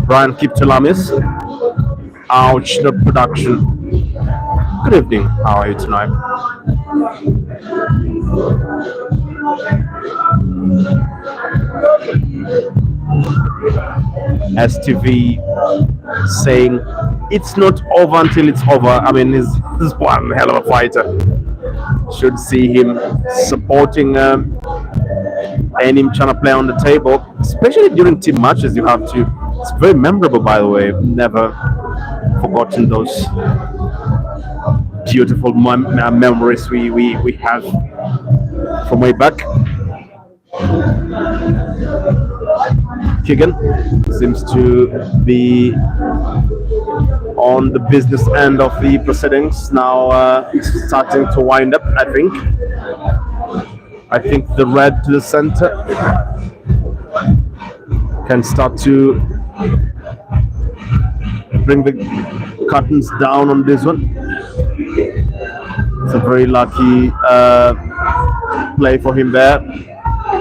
S3: Brian Kiptolam is. Ouch, the production. Good evening, how are you tonight? STV saying it's not over until it's over. I mean, he's one hell of a fighter. Should see him supporting any China player on the table, especially during team matches. You have to. It's very memorable, by the way. Never forgotten those beautiful memories we have from way back. Kigen seems to be on the business end of the proceedings now. It's starting to wind up. I think the red to the center can start to bring the curtains down on this one. It's a very lucky play for him there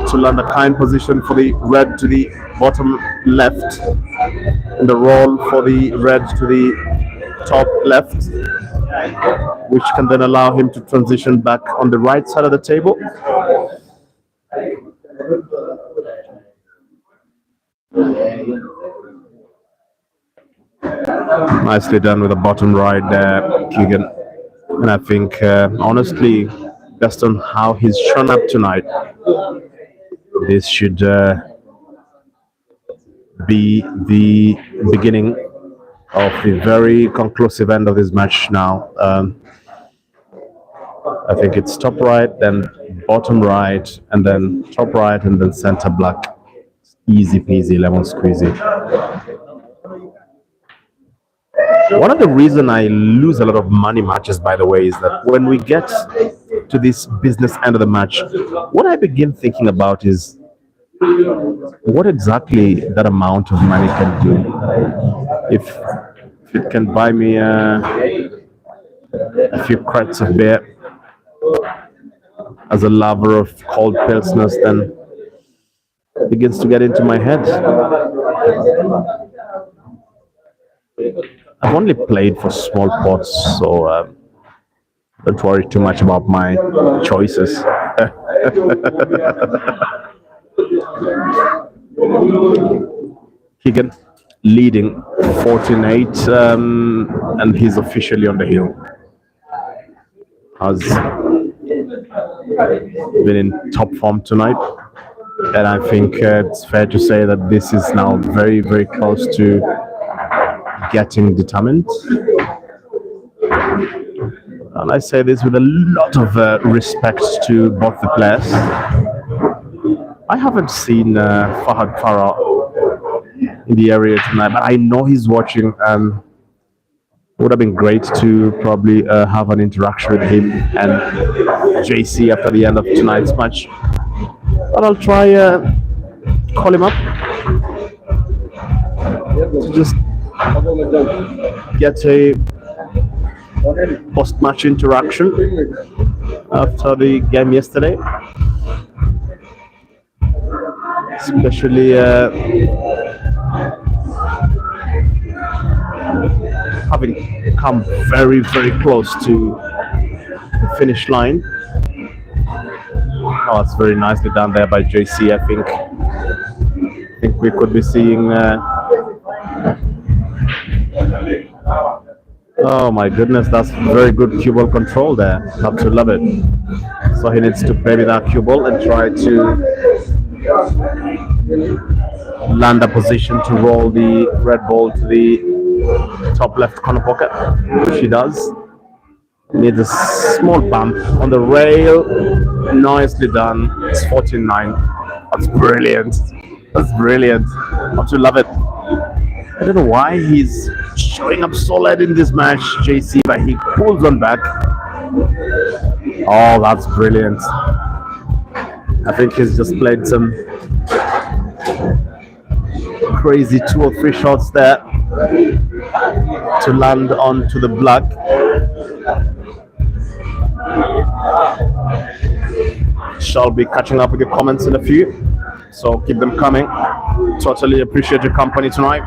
S3: to land a kind position for the red to the bottom left and the roll for the red to the top left, which can then allow him to transition back on the right side of the table. Nicely done with the bottom right there, Kigen. And I think, honestly, based on how he's shown up tonight, this should be the beginning of the very conclusive end of this match now. I think it's top right, then bottom right, and then top right, and then center black. Easy peasy, lemon squeezy. One of the reasons I lose a lot of money matches, by the way, is that when we get to this business end of the match, what I begin thinking about is what exactly that amount of money can do. If it can buy me a few crates of beer, as a lover of cold pilsners, then it begins to get into my head. I've only played for small pots, so don't worry too much about my choices. Kigen leading 14-8, and he's officially on the hill. Has been in top form tonight. And I think it's fair to say that this is now very, very close to getting determined. And I say this with a lot of respect to both the players. I haven't seen Fahad Farah in the area tonight, but I know he's watching. It would have been great to probably have an interaction with him and JC after the end of tonight's match. But I'll try call him up to just get a post-match interaction after the game yesterday. Especially having come very, very close to the finish line. Oh, it's very nicely done there by JC. I think we could be seeing. Oh my goodness, that's very good cue ball control there. Have to love it. So he needs to baby that cue ball and try to land a position to roll the red ball to the top left corner pocket, which he does. Needs a small bump on the rail. Nicely done. It's 14-9. That's brilliant. That's brilliant. Have to love it. I don't know why he's showing up solid in this match, JC, but he pulls on back. Oh, that's brilliant. I think he's just played some crazy 2 or 3 shots there to land onto the black. Shall be catching up with your comments in a few, so keep them coming. Totally appreciate your company tonight.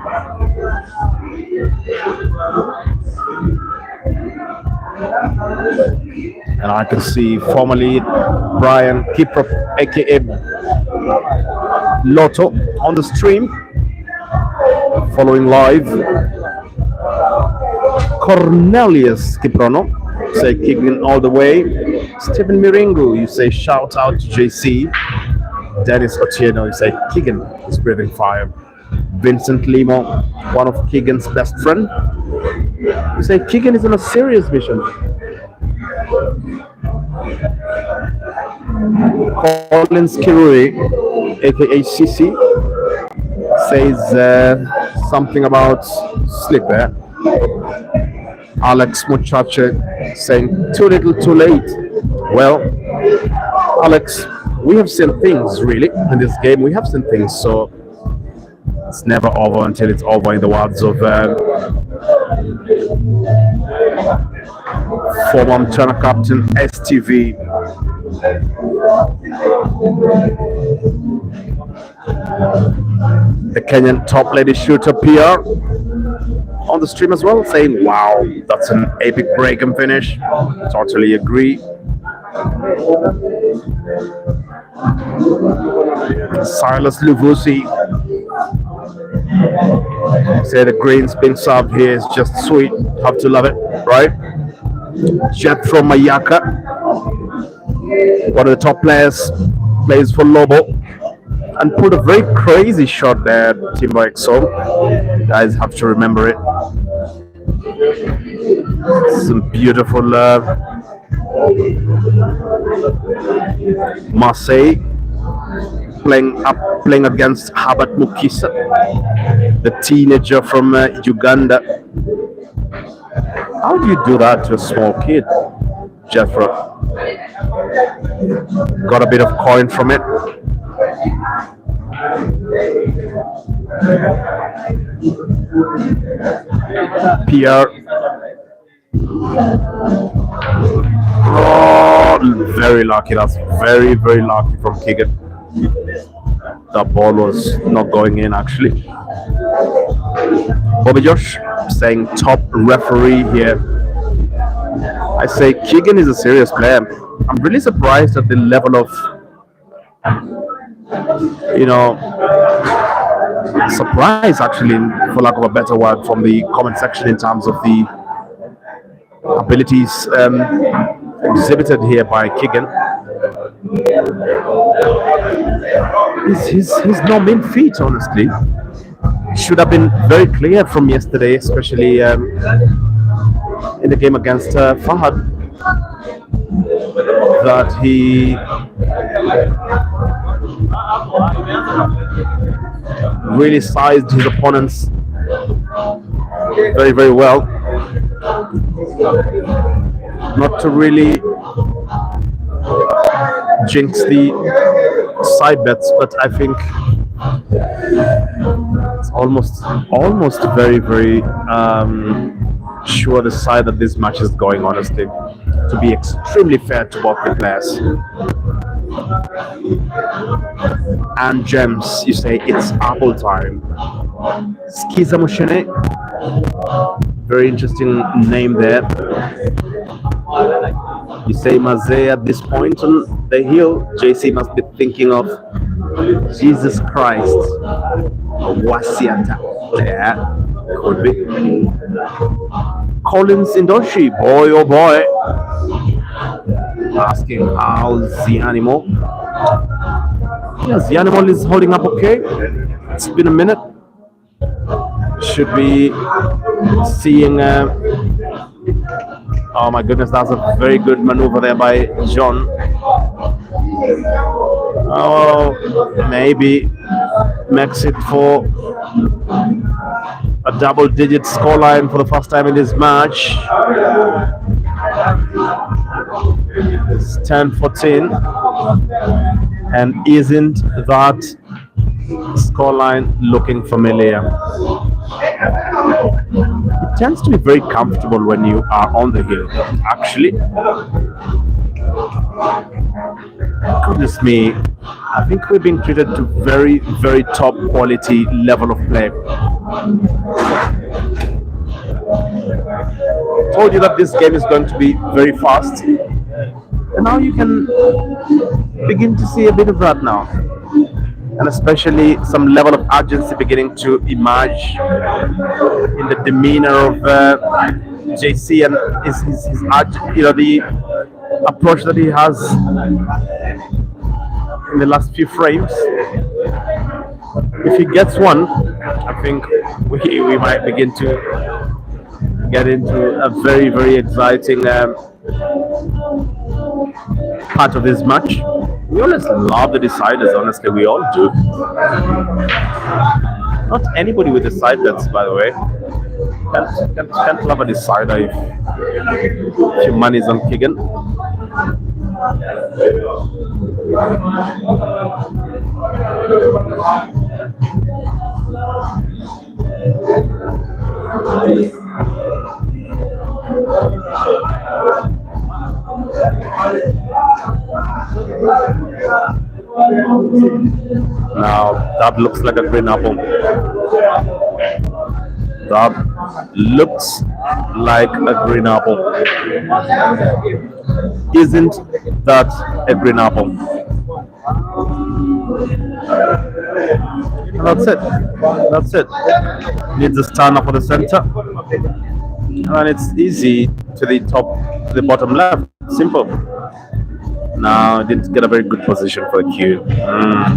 S3: And I can see formerly Brian Kiprop, aka Lotto, on the stream, following live. Cornelius Kiprono, say Kigen all the way. Stephen Miringu, you say shout out to JC. Dennis Otieno, you say Kigen is breathing fire. Vincent Limo, one of Kigen's best friend, you say Kigen is on a serious mission. Collins Kirui, aka CC, says something about slipper. Alex Muchache saying too little too late. Well, Alex, we have seen things really in this game. We have seen things, so it's never over until it's over, in the words of former Turner captain STV. The Kenyan top lady shooter PR on the stream as well, saying wow, that's an epic break and finish. Totally agree. Silas Luvusi say the greens being served here is just sweet. Have to love it, right? Jet from Mayaka, one of the top players, plays for Lobo, and pulled a very crazy shot there, Timber XO. You guys have to remember it. Some beautiful Marseille playing against Habat Mukisa, the teenager from Uganda. How do you do that to a small kid, Jeffra? Got a bit of coin from it. Pierre. Oh, very lucky. That's very, very lucky from Kigen. That ball was not going in, actually. Bobby Josh saying top referee here. I say Kigen is a serious player. I'm really surprised at the level of, surprise actually, for lack of a better word, from the comment section in terms of the abilities exhibited here by Kigen. He's no mean feat, honestly. Should have been very clear from yesterday, especially in the game against Fahad, that he really sized his opponents very, very well. Not to really jinx the side bets, but I think it's almost very, very sure the side that this match is going, honestly, to be extremely fair to both the players. And Gems, you say it's Apple time. Skiza Mushene, very interesting name there. You say Maze at this point on the hill. JC must be thinking of Jesus Christ. Wasiata. Yeah, could be. Collins Indoshi, boy oh boy. Asking how's the animal. Yes, the animal is holding up okay. It's been a minute. Should be seeing. Oh my goodness, that's a very good maneuver there by John. Oh, maybe makes it for a double-digit scoreline for the first time in this match. It's 10-14, and isn't that scoreline looking familiar? It tends to be very comfortable when you are on the hill, actually. Goodness me, I think we've been treated to very, very top quality level of play. Told you that this game is going to be very fast, and now you can begin to see a bit of that now. And especially some level of urgency beginning to emerge in the demeanor of JC and his the approach that he has in the last few frames. If he gets one, I think we might begin to get into a very, very exciting part of this match. We always love the deciders, honestly, we all do. Not anybody with the side bets, by the way. Can't love a decider if your money's on Kigen. Now that looks like a green apple. That looks like a green apple. Isn't that a green apple? And that's it. That's it. Needs a stand up for the center. And it's easy to the top, to the bottom left. Simple. Now, didn't get a very good position for the cue,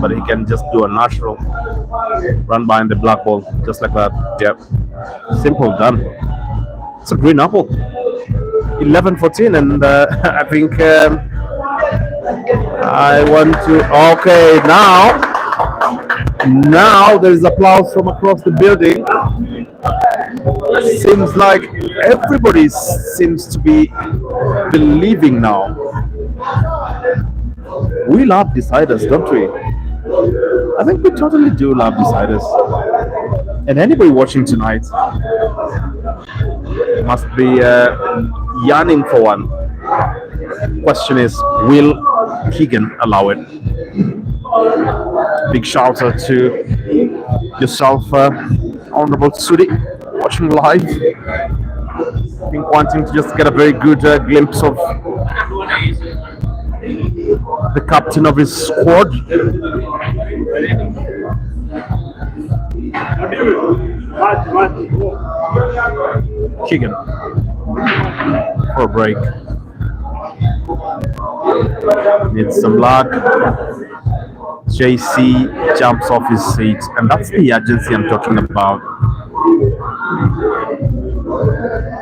S3: but he can just do a natural run behind the black ball, just like that. Yep, simple, done. It's a green apple. 11-14, and I think I want to. Okay, now there is applause from across the building. Seems like everybody seems to be believing now. We love deciders, don't we? I think we totally do love deciders. And anybody watching tonight must be yearning for one. Question is, will Kigen allow it? Big shout out to yourself, Honorable Sudi, watching live. I think wanting to just get a very good glimpse of the captain of his squad. Kigen for a break. Needs some luck. JC jumps off his seat, and that's the urgency I'm talking about.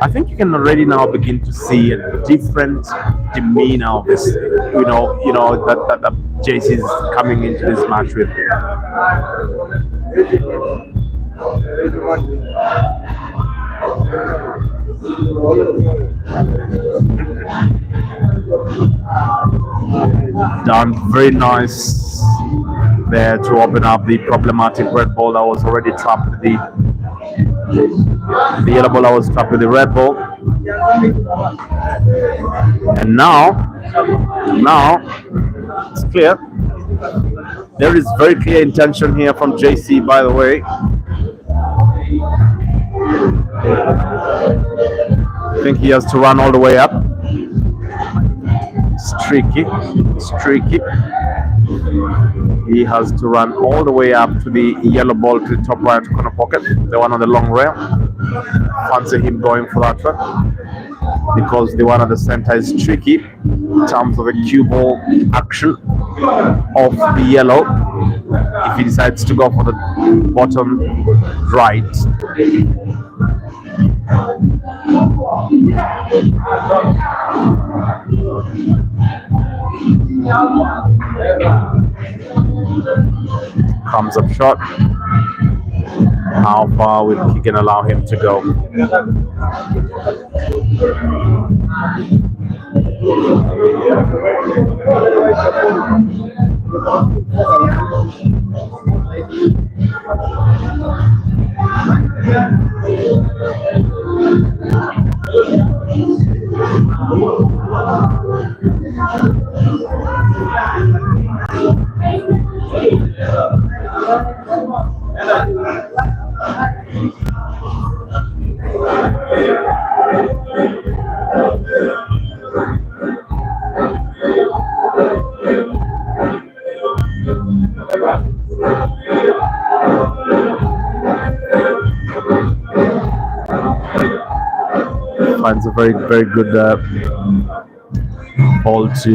S3: I think you can already now begin to see a different demeanor of this, that JC is coming into this match with. Done very nice there to open up the problematic red ball that was already trapped with the yellow ball that was trapped with the red ball. And now it's clear. There is very clear intention here from JC, by the way. I think he has to run all the way up. Streaky. He has to run all the way up to the yellow ball to the top right corner pocket, the one on the long rail. Fancy him going for that one because the one at the center is tricky in terms of a cue ball action of the yellow. If he decides to go for the bottom right, comes up short. How far will Kigen allow him to go? Finds a very, very good ball to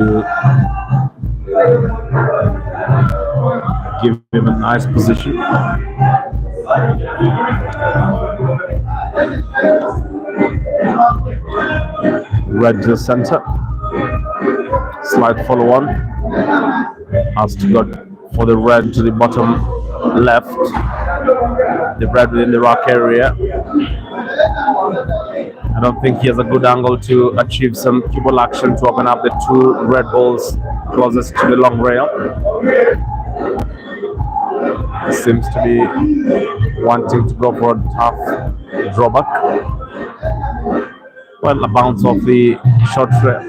S3: give him a nice position. Red to the center. Slide follow on. Has to go for the red to the bottom left. The red within the rock area. I don't think he has a good angle to achieve some cue ball action to open up the two red balls closest to the long rail. He seems to be wanting to go for a tough drawback. Well, a bounce off the short rail.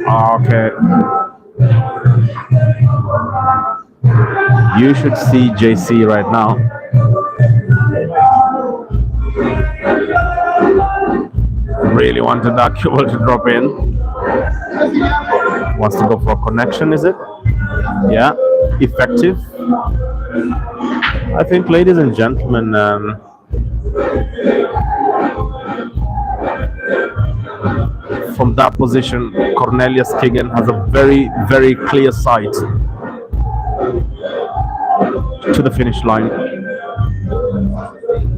S3: Okay. You should see JC right now. Really wanted that cue ball to drop in. Wants to go for a connection, is it? Yeah, effective. I think, ladies and gentlemen, from that position, Cornelius Kigen has a very, very clear sight to the finish line.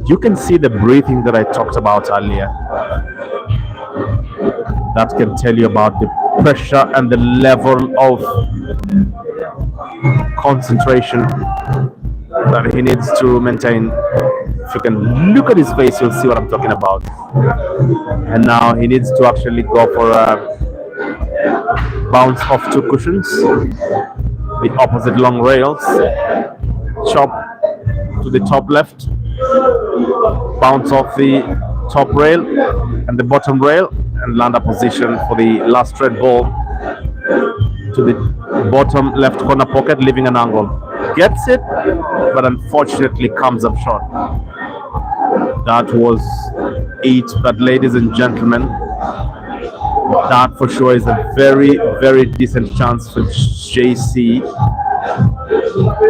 S3: You can see the breathing that I talked about earlier. That can tell you about the pressure and the level of concentration that he needs to maintain. If you can look at his face, you'll see what I'm talking about. And now he needs to actually go for a bounce off two cushions, the opposite long rails, chop to the top left, bounce off the top rail and the bottom rail, and land a position for the last red ball to the bottom left corner pocket, leaving an angle. Gets it, but unfortunately comes up short. That was it, but ladies and gentlemen, that for sure is a very, very decent chance for JC.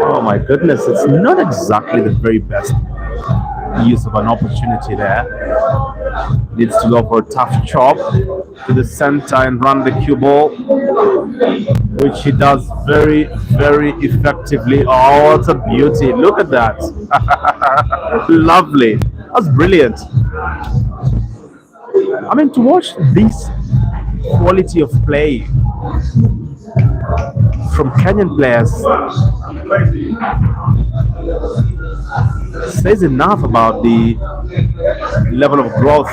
S3: Oh my goodness, it's not exactly the very best use of an opportunity there. Needs to go for a tough chop to the center and run the cue ball. which he does very, very effectively. Oh, it's a beauty. Look at that. Lovely. That's brilliant. I mean, to watch this quality of play from Kenyan players says enough about the level of growth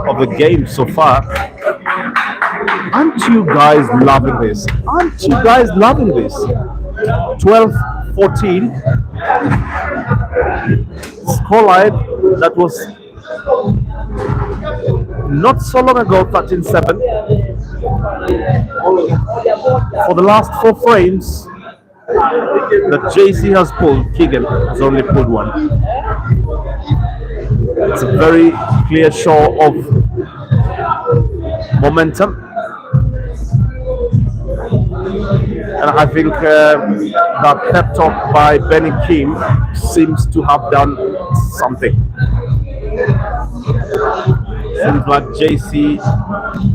S3: of the game so far. Aren't you guys loving this? Aren't you guys loving this? 12-14 scoreline that was not so long ago 13-7. For the last 4 frames that JC has pulled, Kigen has only pulled one. It's a very clear show of momentum. And I think that pep talk by Benny Kim seems to have done something. Seems like JC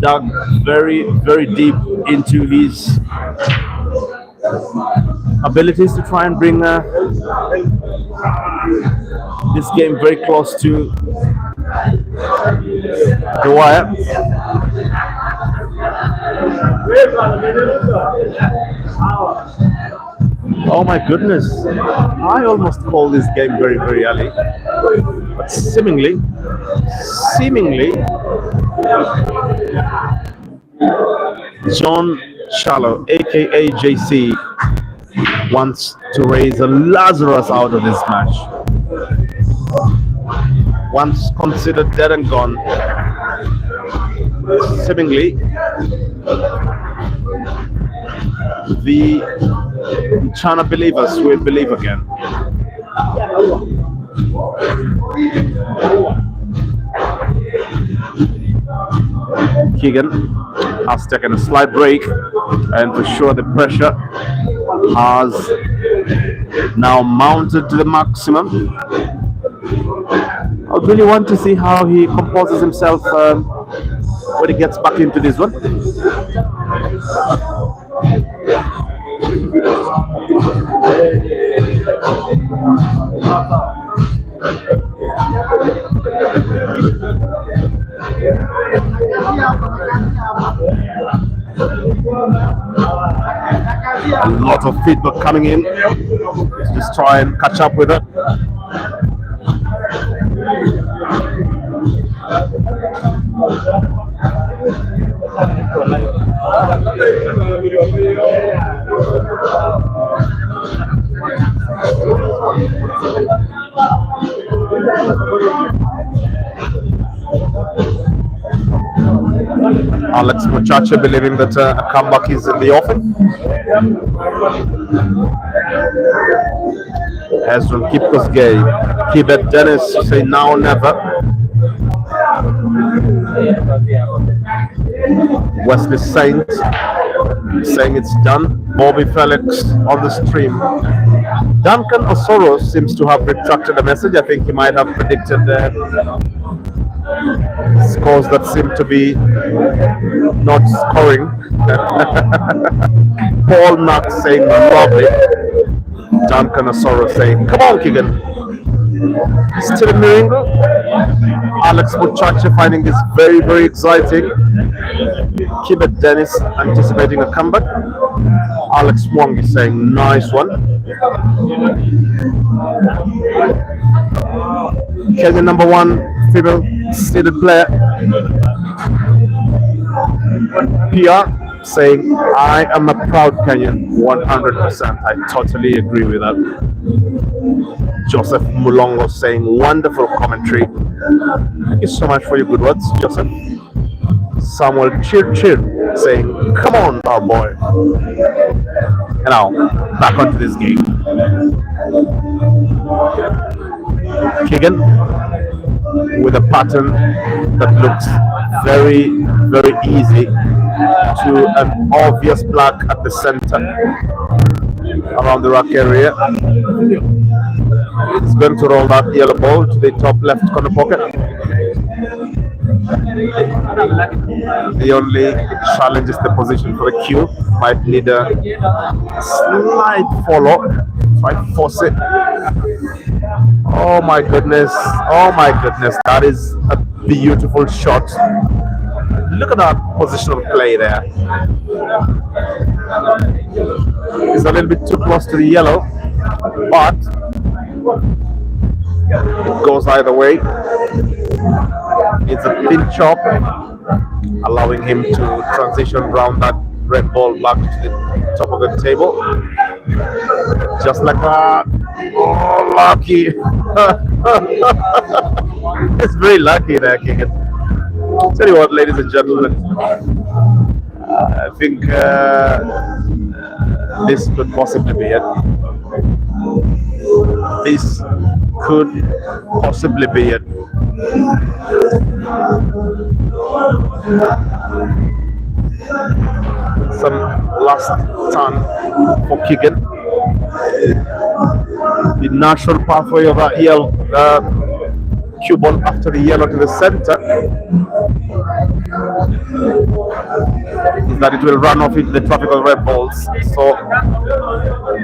S3: dug very, very deep into his abilities to try and bring this game very close to the wire. Oh my goodness, I almost call this game very, very early, but seemingly, John Shallow, aka JC, wants to raise a Lazarus out of this match. Once considered dead and gone, seemingly the China believers will believe again. Kigen has taken a slight break, and for sure the pressure has now mounted to the maximum. I really want to see how he composes himself when he gets back into this one. A lot of feedback coming in. Just try and catch up with it. Alex Muchacha believing that a comeback is in the offing. Hezron Kipkosgei, Kibet Dennis say now or never. Wesley Saint saying it's done. Bobby Felix on the stream. Duncan Osoro seems to have retracted the message. I think he might have predicted scores that seem to be not scoring. Paul Knox saying lovely. Duncan Osoro saying, come on, Kigen. Still in Miringo. Alex Muchacha finding this very, very exciting. Kibet Dennis anticipating a comeback. Alex Mwangi saying, nice one. Kenya number 1 female seeded player. PR saying, I am a proud Kenyan, 100%. I totally agree with that. Joseph Mulongo saying, wonderful commentary. Thank you so much for your good words, Joseph. Samuel Cheer saying, come on, our boy. And now, back onto this game. Kigen with a pattern that looks very, very easy to an obvious black at the center around the rack area. It's going to roll that yellow ball to the top left corner pocket. He only challenges the position for the Q. Might need a slight follow. Try to force it. Oh my goodness. Oh my goodness. That is a beautiful shot. Look at that positional play there. It's a little bit too close to the yellow, but it goes either way. It's a thin chop, allowing him to transition around that red ball back to the top of the table. Just like that. Oh, lucky. It's very lucky there, Kigen. Tell you what, ladies and gentlemen, I think this could possibly be it. This could possibly be it. Some last turn for Kigen. The natural pathway of that yellow cue ball after the yellow to the center is that it will run off into the traffic of red balls, so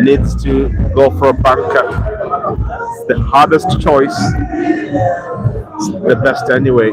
S3: needs to go for a bunker. It's the hardest choice, it's the best anyway.